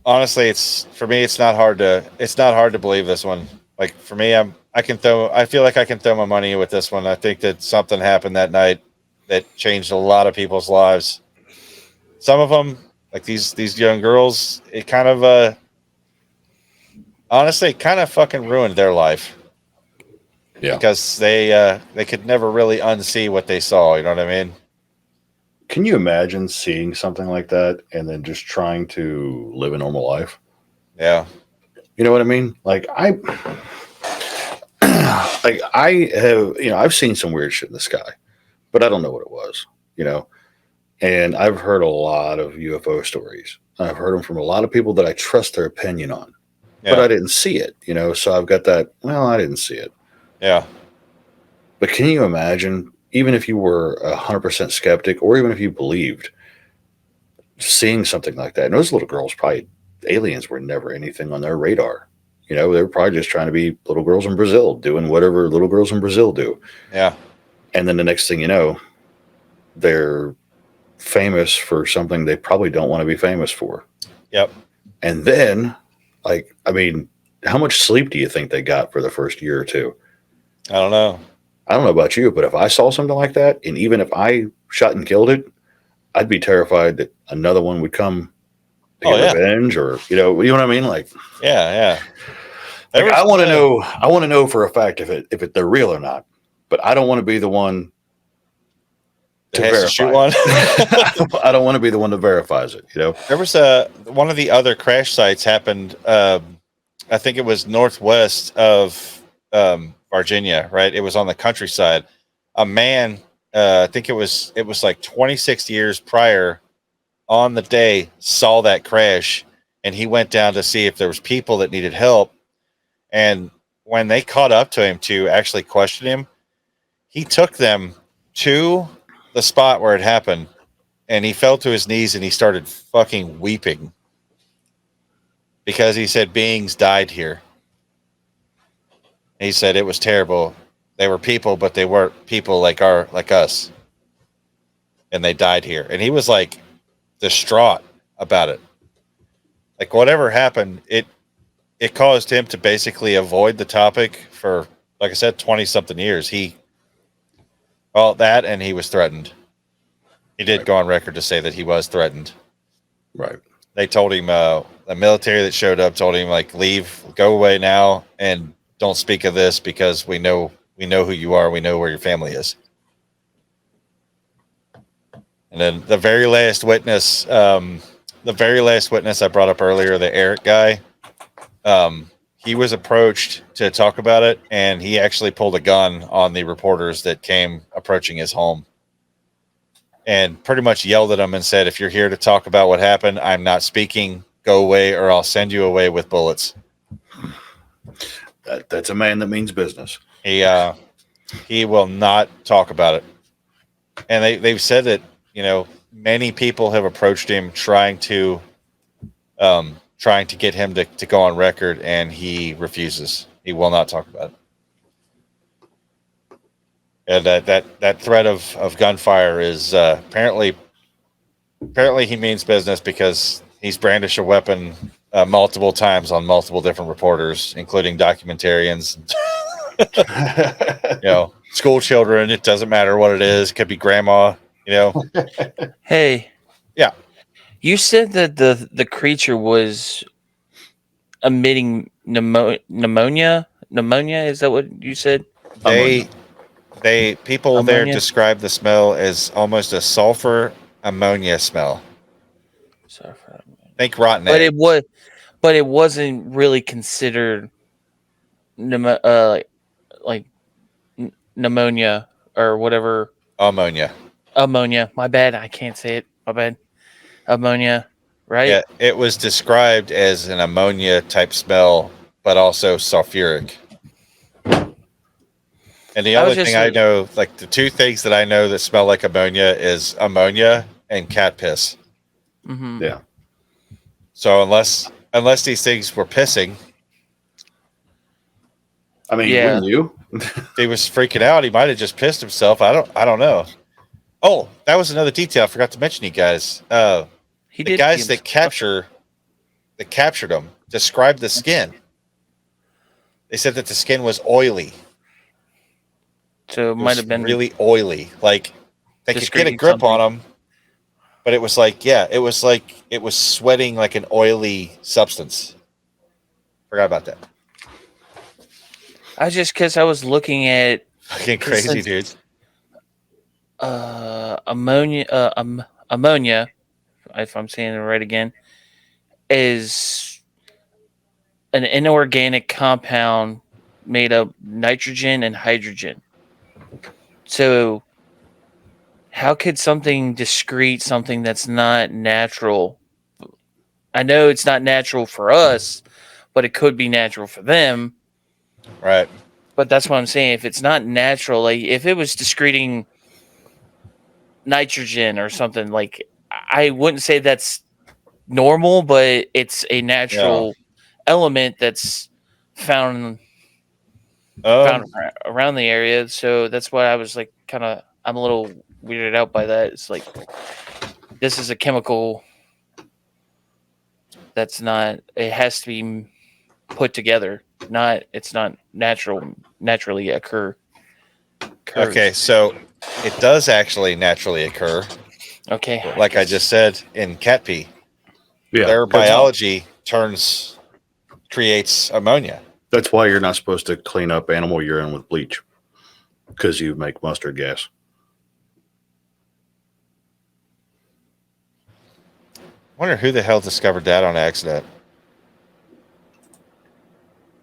honestly, it's for me. It's not hard to believe this one. Like for me, I feel like I can throw my money with this one. I think that something happened that night that changed a lot of people's lives. Some of them, like these young girls, it kind of honestly kind of fucking ruined their life. Yeah. Because they could never really unsee what they saw, you know what I mean? Can you imagine seeing something like that and then just trying to live a normal life? Yeah. You know what I mean? Like I have, I've seen some weird shit in the sky, but I don't know what it was, and I've heard a lot of UFO stories. I've heard them from a lot of people that I trust their opinion on, but I didn't see it, so I've got that, well, I didn't see it. Yeah. But can you imagine, even if you were 100% skeptic, or even if you believed, seeing something like that? And those little girls, probably aliens were never anything on their radar. They were probably just trying to be little girls in Brazil, doing whatever little girls in Brazil do. Yeah. And then the next thing you know, they're famous for something they probably don't want to be famous for. Yep. And then, how much sleep do you think they got for the first year or two? I don't know. I don't know about you, but if I saw something like that, and even if I shot and killed it, I'd be terrified that another one would come to get revenge, or you know what I mean? Like, yeah. Like, I want to know. I want to know for a fact if they're real or not. But I don't want to be the one to verify. Shoot one. I don't want to be the one that verifies it. There was one of the other crash sites happened. I think it was northwest of Varginha, right? It was on the countryside. A man, I think it was like 26 years prior, on the day saw that crash, and he went down to see if there was people that needed help. And when they caught up to him to actually question him, he took them to the spot where it happened, and he fell to his knees and he started fucking weeping because he said beings died here. He said it was terrible. They were people, but they weren't people like us. And they died here. And he was like distraught about it. Like whatever happened, it caused him to basically avoid the topic for, like I said, 20 something years. And he was threatened. He did go on record to say that he was threatened. Right. They told him, the military that showed up told him, like, leave, go away now, and don't speak of this because we know who you are. We know where your family is. And then the very last witness I brought up earlier, the Eric guy, he was approached to talk about it, and he actually pulled a gun on the reporters that came approaching his home and pretty much yelled at them and said, if you're here to talk about what happened, I'm not speaking. Go away or I'll send you away with bullets. That's a man that means business. He will not talk about it. And they've said that, many people have approached him trying to get him to go on record, and he refuses. He will not talk about it. And that threat of gunfire is apparently he means business because he's brandished a weapon multiple times on multiple different reporters, including documentarians, school children. It doesn't matter what it is. It could be grandma, Hey. Yeah. You said that the creature was emitting pneumonia. Pneumonia, is that what you said? People ammonia? There describe the smell as almost a sulfur ammonia smell. Think rotten egg. But it wasn't really considered like pneumonia or whatever. Ammonia. My bad. I can't say it. My bad. Ammonia, right? Yeah, it was described as an ammonia type smell, but also sulfuric. And the other thing I know, like the two things that I know that smell like ammonia is ammonia and cat piss. Mm-hmm. Yeah. So unless these things were pissing, wouldn't you? If he was freaking out, he might have just pissed himself. I don't know. Oh, that was another detail I forgot to mention, you guys. The guys that captured him described the skin. They said that the skin was oily. So it might have been really oily. Like they could get a grip on them, but it was like it was sweating like an oily substance. Forgot about that. Because I was looking at fucking crazy, dude. Ammonia, if I'm saying it right again, is an inorganic compound made of nitrogen and hydrogen. So how could something discrete, something that's not natural? I know it's not natural for us, but it could be natural for them. Right. But that's what I'm saying. If it's not natural, like if it was discreting nitrogen or something, like I wouldn't say that's normal, but it's a natural element that's found around the area. So that's why I was like I'm a little weirded out by that. It's like this is a chemical that's not, it has to be put together. It's not naturally occurs. Okay, so it does actually naturally occur. Okay. Like I just said in cat pee. Yeah. Their biology creates ammonia. That's why you're not supposed to clean up animal urine with bleach, because you make mustard gas. I wonder who the hell discovered that on accident.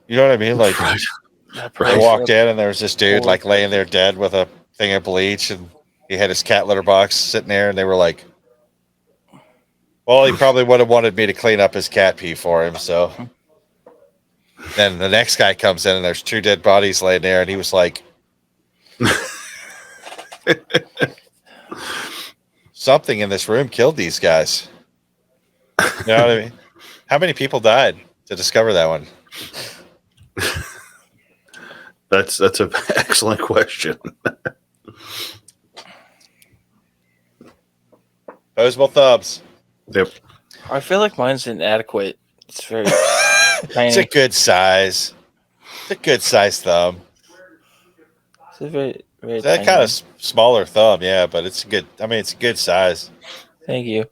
You know what I mean? Like, Right. They walked in and there was this dude like laying there dead with a thing of bleach, and he had his cat litter box sitting there, and they were like, well, he probably would have wanted me to clean up his cat pee for him. So then the next guy comes in and there's 2 dead bodies laying there, and he was like, something in this room killed these guys. You know what I mean? How many people died to discover that one? That's an excellent question. Posable thumbs. Yep. I feel like mine's inadequate. It's very tiny. It's a good size. It's a good size thumb. It's a very, very It's that kind of smaller thumb, yeah, but it's good. I mean, it's a good size. Thank you.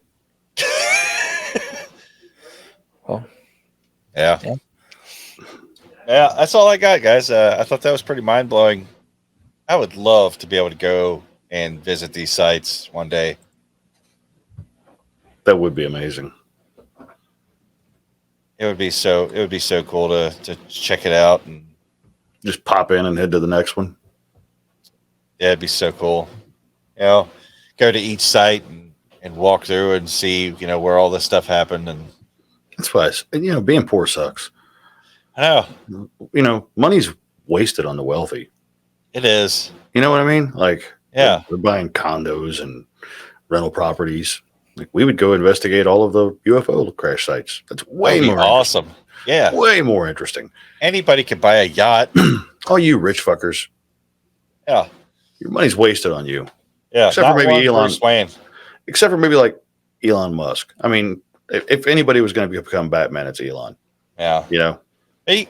Well, yeah. Yeah, that's all I got, guys. I thought that was pretty mind blowing. I would love to be able to go and visit these sites one day. That would be amazing. It would be so cool to check it out and just pop in and head to the next one. Yeah, it'd be so cool. You know, go to each site and walk through and see, where all this stuff happened. And that's why, being poor sucks. I know. Money's wasted on the wealthy. It is. You know what I mean? Like, yeah, they're buying condos and rental properties. Like, we would go investigate all of the UFO crash sites. That's way more awesome. Yeah, way more interesting. Anybody could buy a yacht. All you rich fuckers. Yeah, your money's wasted on you. Yeah, except for maybe Elon. Wayne. Except for maybe like Elon Musk. I mean, if anybody was going to become Batman, it's Elon. Yeah, he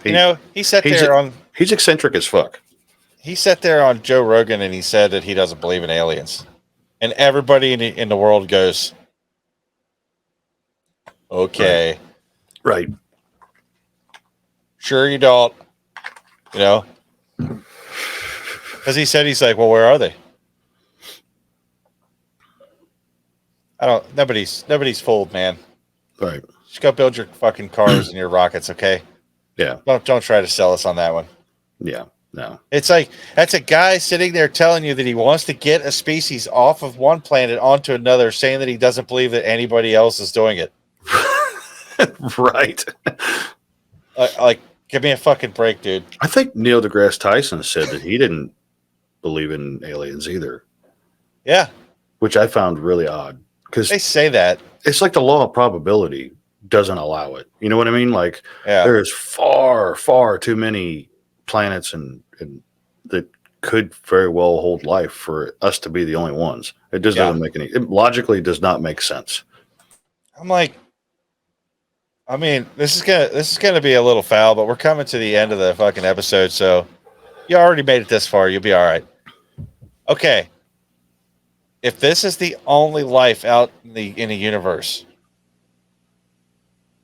sat there he's eccentric as fuck. He sat there on Joe Rogan and he said that he doesn't believe in aliens, and everybody in the world goes, "Okay, right. Sure you don't," because he said he's like, "Well, where are they?" Nobody's fooled, man. Right. Just go build your fucking cars and your rockets, okay? Yeah. Don't try to sell us on that one. Yeah. No. It's like that's a guy sitting there telling you that he wants to get a species off of one planet onto another, saying that he doesn't believe that anybody else is doing it. Right. Like, give me a fucking break, dude. I think Neil deGrasse Tyson said that he didn't believe in aliens either. Yeah. Which I found really odd. Because they say that. It's like the law of probability doesn't allow it. You know what I mean? Like, there's far, far too many planets and that could very well hold life for us to be the only ones. It just doesn't make it logically does not make sense. I'm like, I mean, this is gonna be a little foul, but we're coming to the end of the fucking episode, so you already made it this far. You'll be all right. Okay. If this is the only life out in the universe,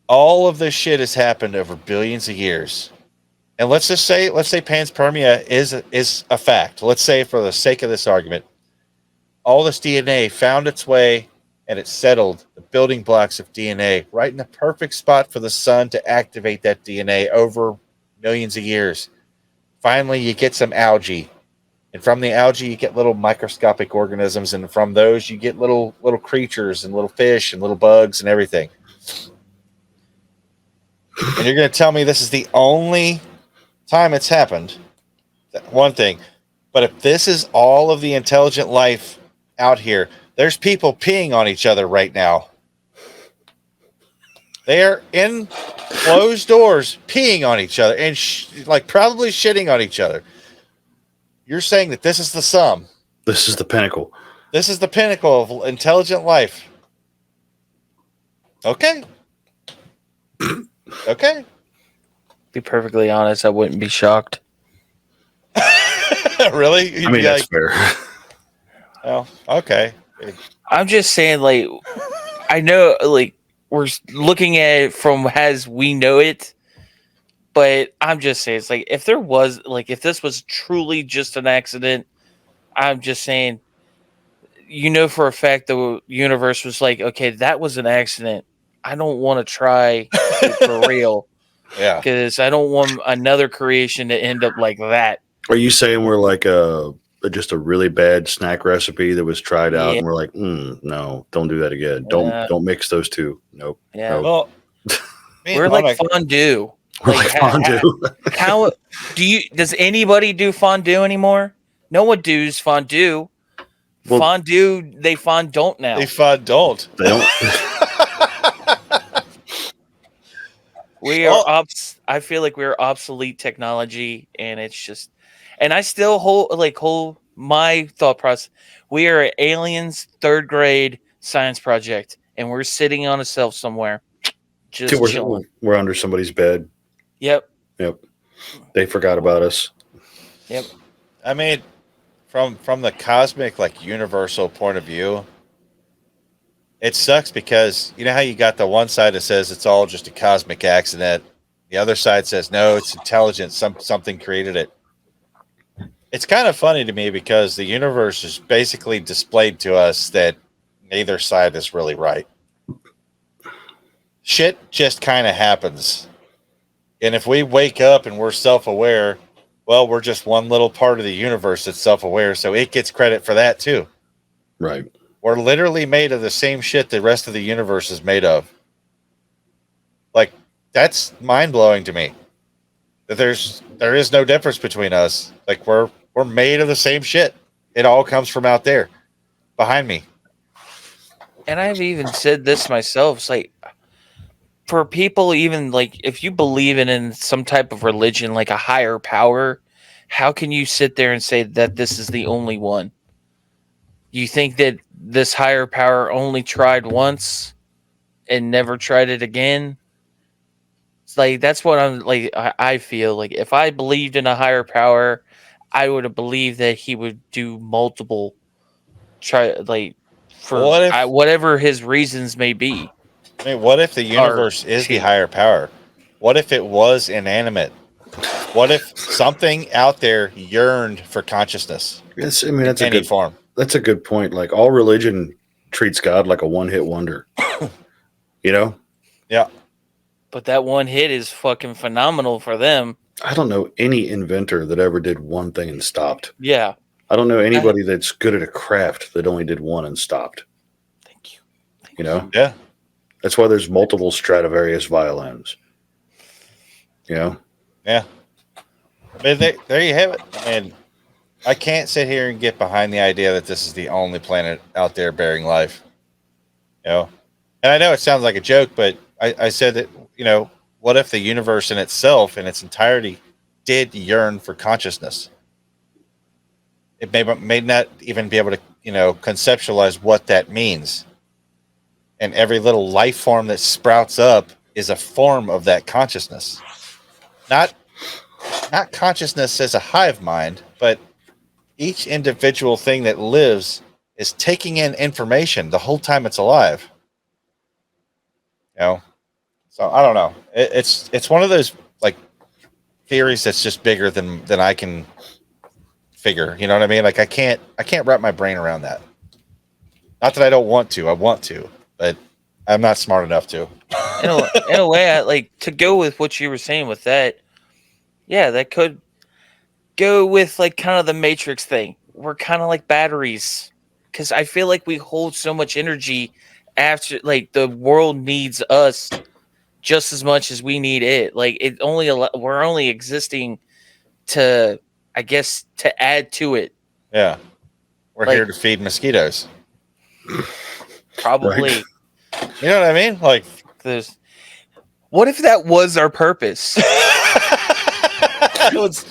all of this shit has happened over billions of years. And let's say panspermia is a fact. Let's say, for the sake of this argument, all this DNA found its way and it settled the building blocks of DNA right in the perfect spot for the sun to activate that DNA over millions of years. Finally, you get some algae. And from the algae, you get little microscopic organisms. And from those, you get little creatures and little fish and little bugs and everything. And you're going to tell me this is the only time it's happened? One thing. But if this is all of the intelligent life out here, there's people peeing on each other right now. They are in closed doors peeing on each other and probably shitting on each other. You're saying that this is the sum. This is the pinnacle. This is the pinnacle of intelligent life. Okay. Okay. Be perfectly honest, I wouldn't be shocked. Really? I mean, that's fair. Well, okay. I'm just saying, like, I know, like, we're looking at it from as we know it, but I'm just saying, it's like, if this was truly just an accident, I'm just saying, for a fact the universe was like, okay, that was an accident. I don't want to try it for real. Yeah. Because I don't want another creation to end up like that. Are you saying we're like just a really bad snack recipe that was tried out, and we're like, no, don't do that again. Don't mix those two. Nope. Yeah. Nope. Well, we're like fondue. We're like fondue. How does anybody do fondue anymore? No one does fondue. Well, Fondue, they fondant now. They fondant. They don't. We are I feel like we're obsolete technology, and it's just, and I still hold my thought process. We are an aliens 3rd grade science project, and we're sitting on a shelf somewhere, just chilling. We're under somebody's bed. Yep. They forgot about us. Yep. I mean, from the cosmic, universal point of view, it sucks because you know how you got the one side that says it's all just a cosmic accident. The other side says, no, it's intelligent. Something created it. It's kind of funny to me because the universe is basically displayed to us that neither side is really right. Shit just kind of happens. And if we wake up and we're self-aware, well, we're just one little part of the universe that's self-aware, so it gets credit for that too. Right. We're literally made of the same shit the rest of the universe is made of. That's mind-blowing to me. That there is no difference between us. We're made of the same shit. It all comes from out there behind me. And I've even said this myself. It's like, for people, even if you believe in some type of religion, like a higher power, how can you sit there and say that this is the only one? You think that this higher power only tried once and never tried it again? It's like, that's what I feel like. If I believed in a higher power, I would have believed that he would do multiple whatever his reasons may be. I mean, what if the universe is the higher power? What if it was inanimate? What if something out there yearned for consciousness? Yes, I mean, that's in any form. That's a good point. Like, all religion treats God like a one-hit wonder. Yeah. But that one hit is fucking phenomenal for them. I don't know any inventor that ever did one thing and stopped. Yeah. I don't know anybody that's good at a craft that only did one and stopped. Thank you. Yeah. That's why there's multiple Stradivarius violins. Yeah. I mean, there you have it. I mean, I can't sit here and get behind the idea that this is the only planet out there bearing life. And I know it sounds like a joke, but I said that, what if the universe in itself, in its entirety, did yearn for consciousness? It may not even be able to, conceptualize what that means. And every little life form that sprouts up is a form of that consciousness. Not consciousness as a hive mind, but each individual thing that lives is taking in information the whole time it's alive. So I don't know. It's one of those like theories that's just bigger than I can figure. You know what I mean? Like I can't wrap my brain around that. Not that I don't want to. I want to, but I'm not smart enough to. In a way, I like to go with what you were saying with that. Yeah, that could go with like kind of the Matrix thing. We're kind of like batteries, because I feel like we hold so much energy after, like, the world needs us just as much as we need it. Like we're only existing to, I guess, to add to it. Yeah, we're Like, here to feed mosquitoes. Probably. Right. You know what I mean? Like, what if that was our purpose? it was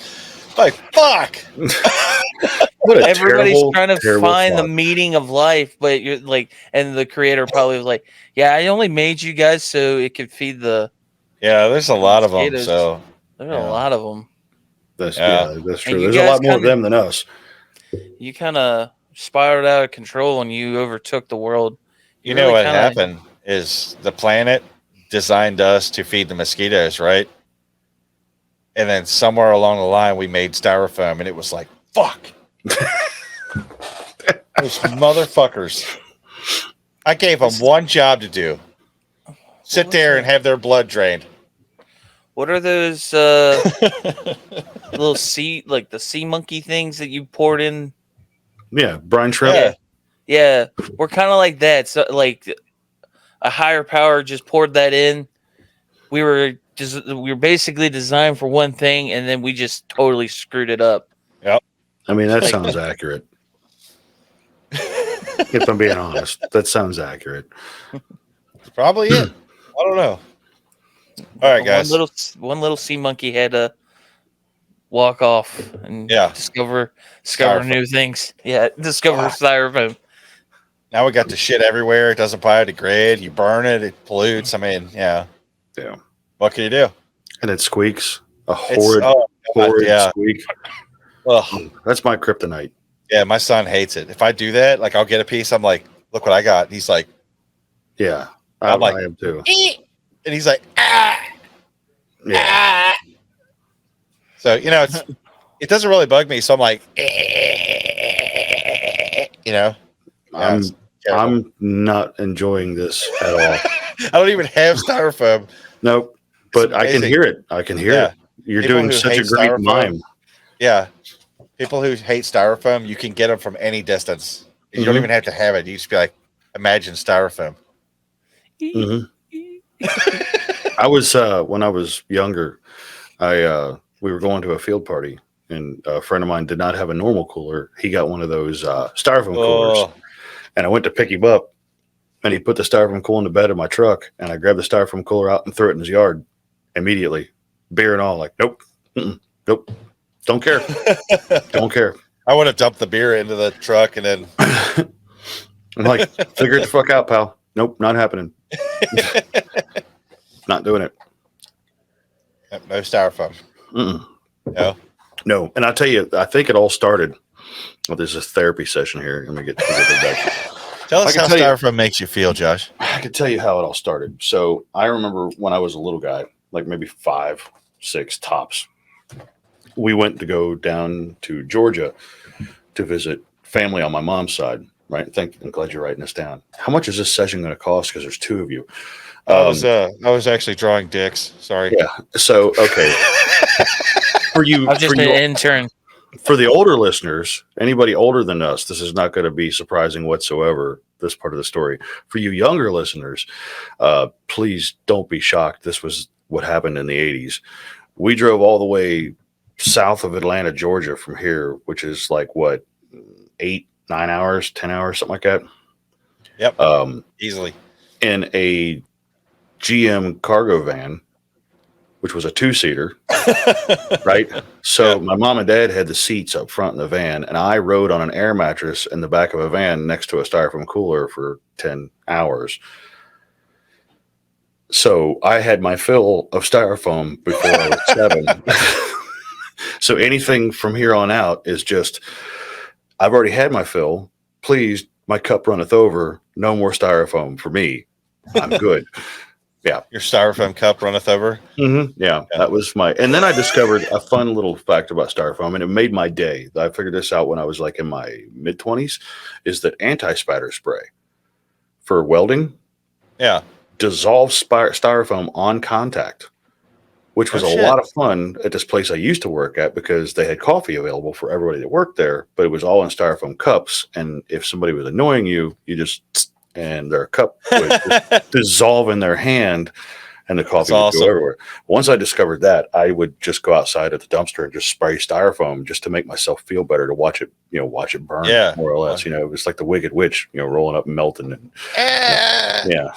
like, fuck. What a Everybody's trying to terrible find the thought. meaning of life, but you're like, and the creator probably was like, "Yeah, I only made you guys so it could feed the." Yeah, there's a lot of them. Mosquitoes. So There's a lot of them. That's Yeah. that's And true. you There's a guys lot more of kinda- them than us. You kind of spiraled out of control and you overtook the world. you know really what kinda- happened is the planet designed us to feed the mosquitoes, right? And then somewhere along the line, we made styrofoam, and it was like, fuck. Those motherfuckers. I gave them one job to do. Sit there and have their blood drained. What are those little sea, like the sea monkey things that you poured in? Yeah, brine shrimp. Yeah. Yeah, we're kind of like that. So, like, a higher power just poured that in. We were basically designed for one thing, and then we just totally screwed it up. I mean, that Like- sounds accurate. If I'm being honest, that sounds accurate. That's probably it. I don't know. All right, guys. One little sea monkey had to walk off and discover Styrofoam. new things. Yeah, discover Fuck. styrofoam. Now we got the shit everywhere. It doesn't biodegrade. You burn it, it pollutes. I mean, yeah. Yeah. What can you do? And it squeaks. A It's- horrid yeah. squeak. Ugh. That's my kryptonite. Yeah, my son hates it. If I do that, like I'll get a piece. I'm like, look what I got. He's like, Yeah. I'm like, I am too. and he's like, ah. Yeah. Ah. So, it doesn't really bug me. So I'm like, I'm not enjoying this at all. I don't even have styrofoam. Nope. But It's I can amazing. hear it. I can hear it. You're People doing who such a hate great styrofoam- mime. Yeah. People who hate styrofoam, you can get them from any distance. You don't Mhm. even have to have it. You just be like, imagine styrofoam. Mhm. I was when I was younger, we were going to a field party, and a friend of mine did not have a normal cooler. He got one of those styrofoam coolers, Oh, and I went to pick him up, and he put the styrofoam cooler in the bed of my truck, and I grabbed the styrofoam cooler out and threw it in his yard immediately, beer and all. Like, nope, nope, don't care, don't care. I would have dumped the beer into the truck and then. I'm like, figure it the fuck out, pal. Nope, not happening. Not doing it. No styrofoam. Mm-mm. No. No, and I tell you, I think it all started. Well, there's a therapy session here. Let me get it back. Tell I us can how tell you- styrofoam makes you feel, Josh. I can tell you how it all started. So I remember when I was a little guy, like maybe 5, 6 tops. We went to go down to Georgia to visit family on my mom's side. Right? I'm glad you're writing this down. How much is this session going to cost? Because there's 2 of you. I was actually drawing dicks. Sorry. Yeah. So okay. For you, I was just for an you- intern. for the older listeners, anybody older than us, this is not going to be surprising whatsoever, this part of the story. For you younger listeners, please don't be shocked. This was what happened in the 80s. We drove all the way south of Atlanta, Georgia from here, which is like, what, 8, 9 hours, 10 hours, something like that? Yep. Easily. In a GM cargo van, which was a 2-seater. Right? So my mom and dad had the seats up front in the van, and I rode on an air mattress in the back of a van next to a styrofoam cooler for 10 hours. So I had my fill of styrofoam before I was 7. So anything from here on out is just, I've already had my fill. Please, my cup runneth over. No more styrofoam for me. I'm good. Yeah. Your styrofoam cup runneth over. Mm-hmm. Yeah, that was my. And then I discovered a fun little fact about styrofoam, and it made my day. I figured this out when I was like in my mid-20s. Is that anti-spatter spray for welding? Yeah. Dissolves styrofoam on contact, which was a lot of fun at this place I used to work at because they had coffee available for everybody that worked there, but it was all in styrofoam cups. And if somebody was annoying you, you just. And their cup would dissolve in their hand, and the coffee would go everywhere. Once I discovered that, I would just go outside at the dumpster and just spray styrofoam just to make myself feel better, to watch it, burn, more or less. It was like the Wicked Witch, rolling up and melting. And, yeah.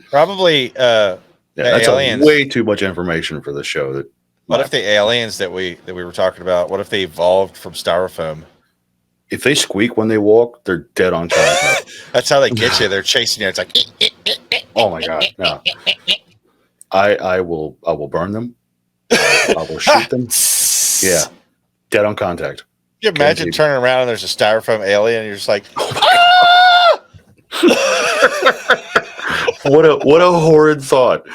Probably. That's way too much information for the show. What if the aliens that we were talking about? What if they evolved from styrofoam? If they squeak when they walk, they're dead on contact. That's how they get you. They're chasing you. It's like, oh my god! No. I will burn them. I will shoot them. Yeah, dead on contact. Can you imagine turning around and there's a styrofoam alien and you're just like, what a horrid thought.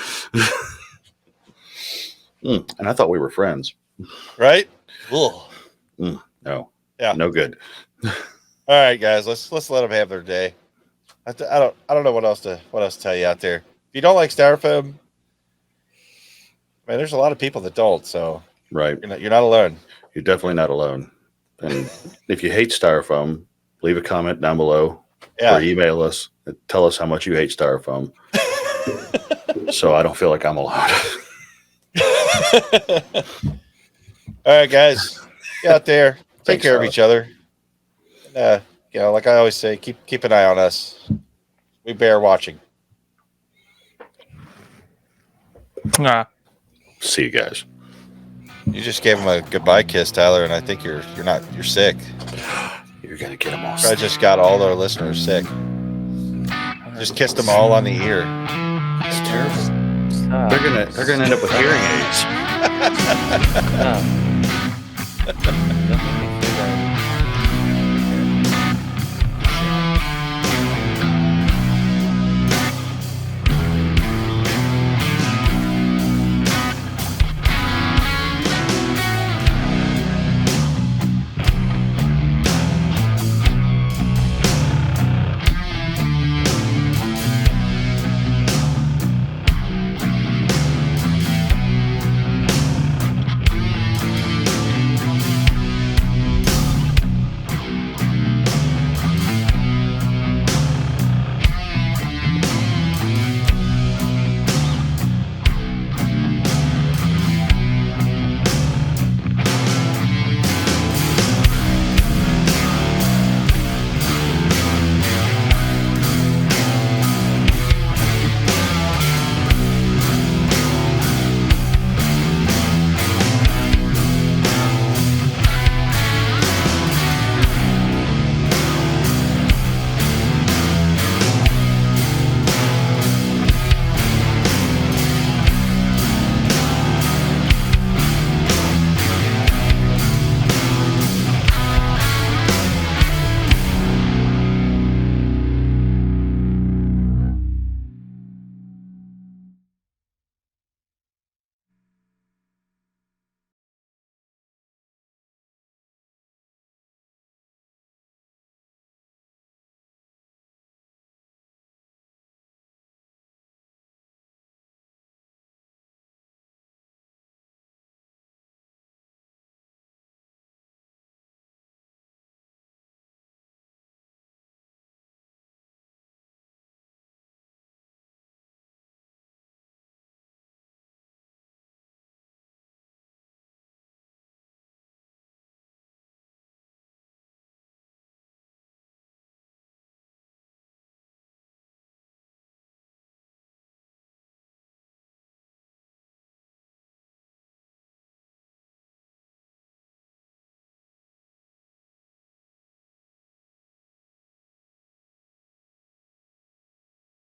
And I thought we were friends, right? No, yeah, no good. All right, guys, let's let them have their day. I don't know what else to tell you out there. If you don't like styrofoam, man, there's a lot of people that don't. So right, you're not alone. You're definitely not alone. And if you hate styrofoam, leave a comment down below or email us and tell us how much you hate styrofoam, so I don't feel like I'm alone. All right, guys, get out there, take care of each other. Like I always say, keep an eye on us. We bear watching. See you guys. You just gave him a goodbye kiss, Tyler, and I think you're sick. You're gonna get them all. I just got all our listeners sick. Just kissed them all on the ear. It's terrible. They're gonna end up with hearing aids.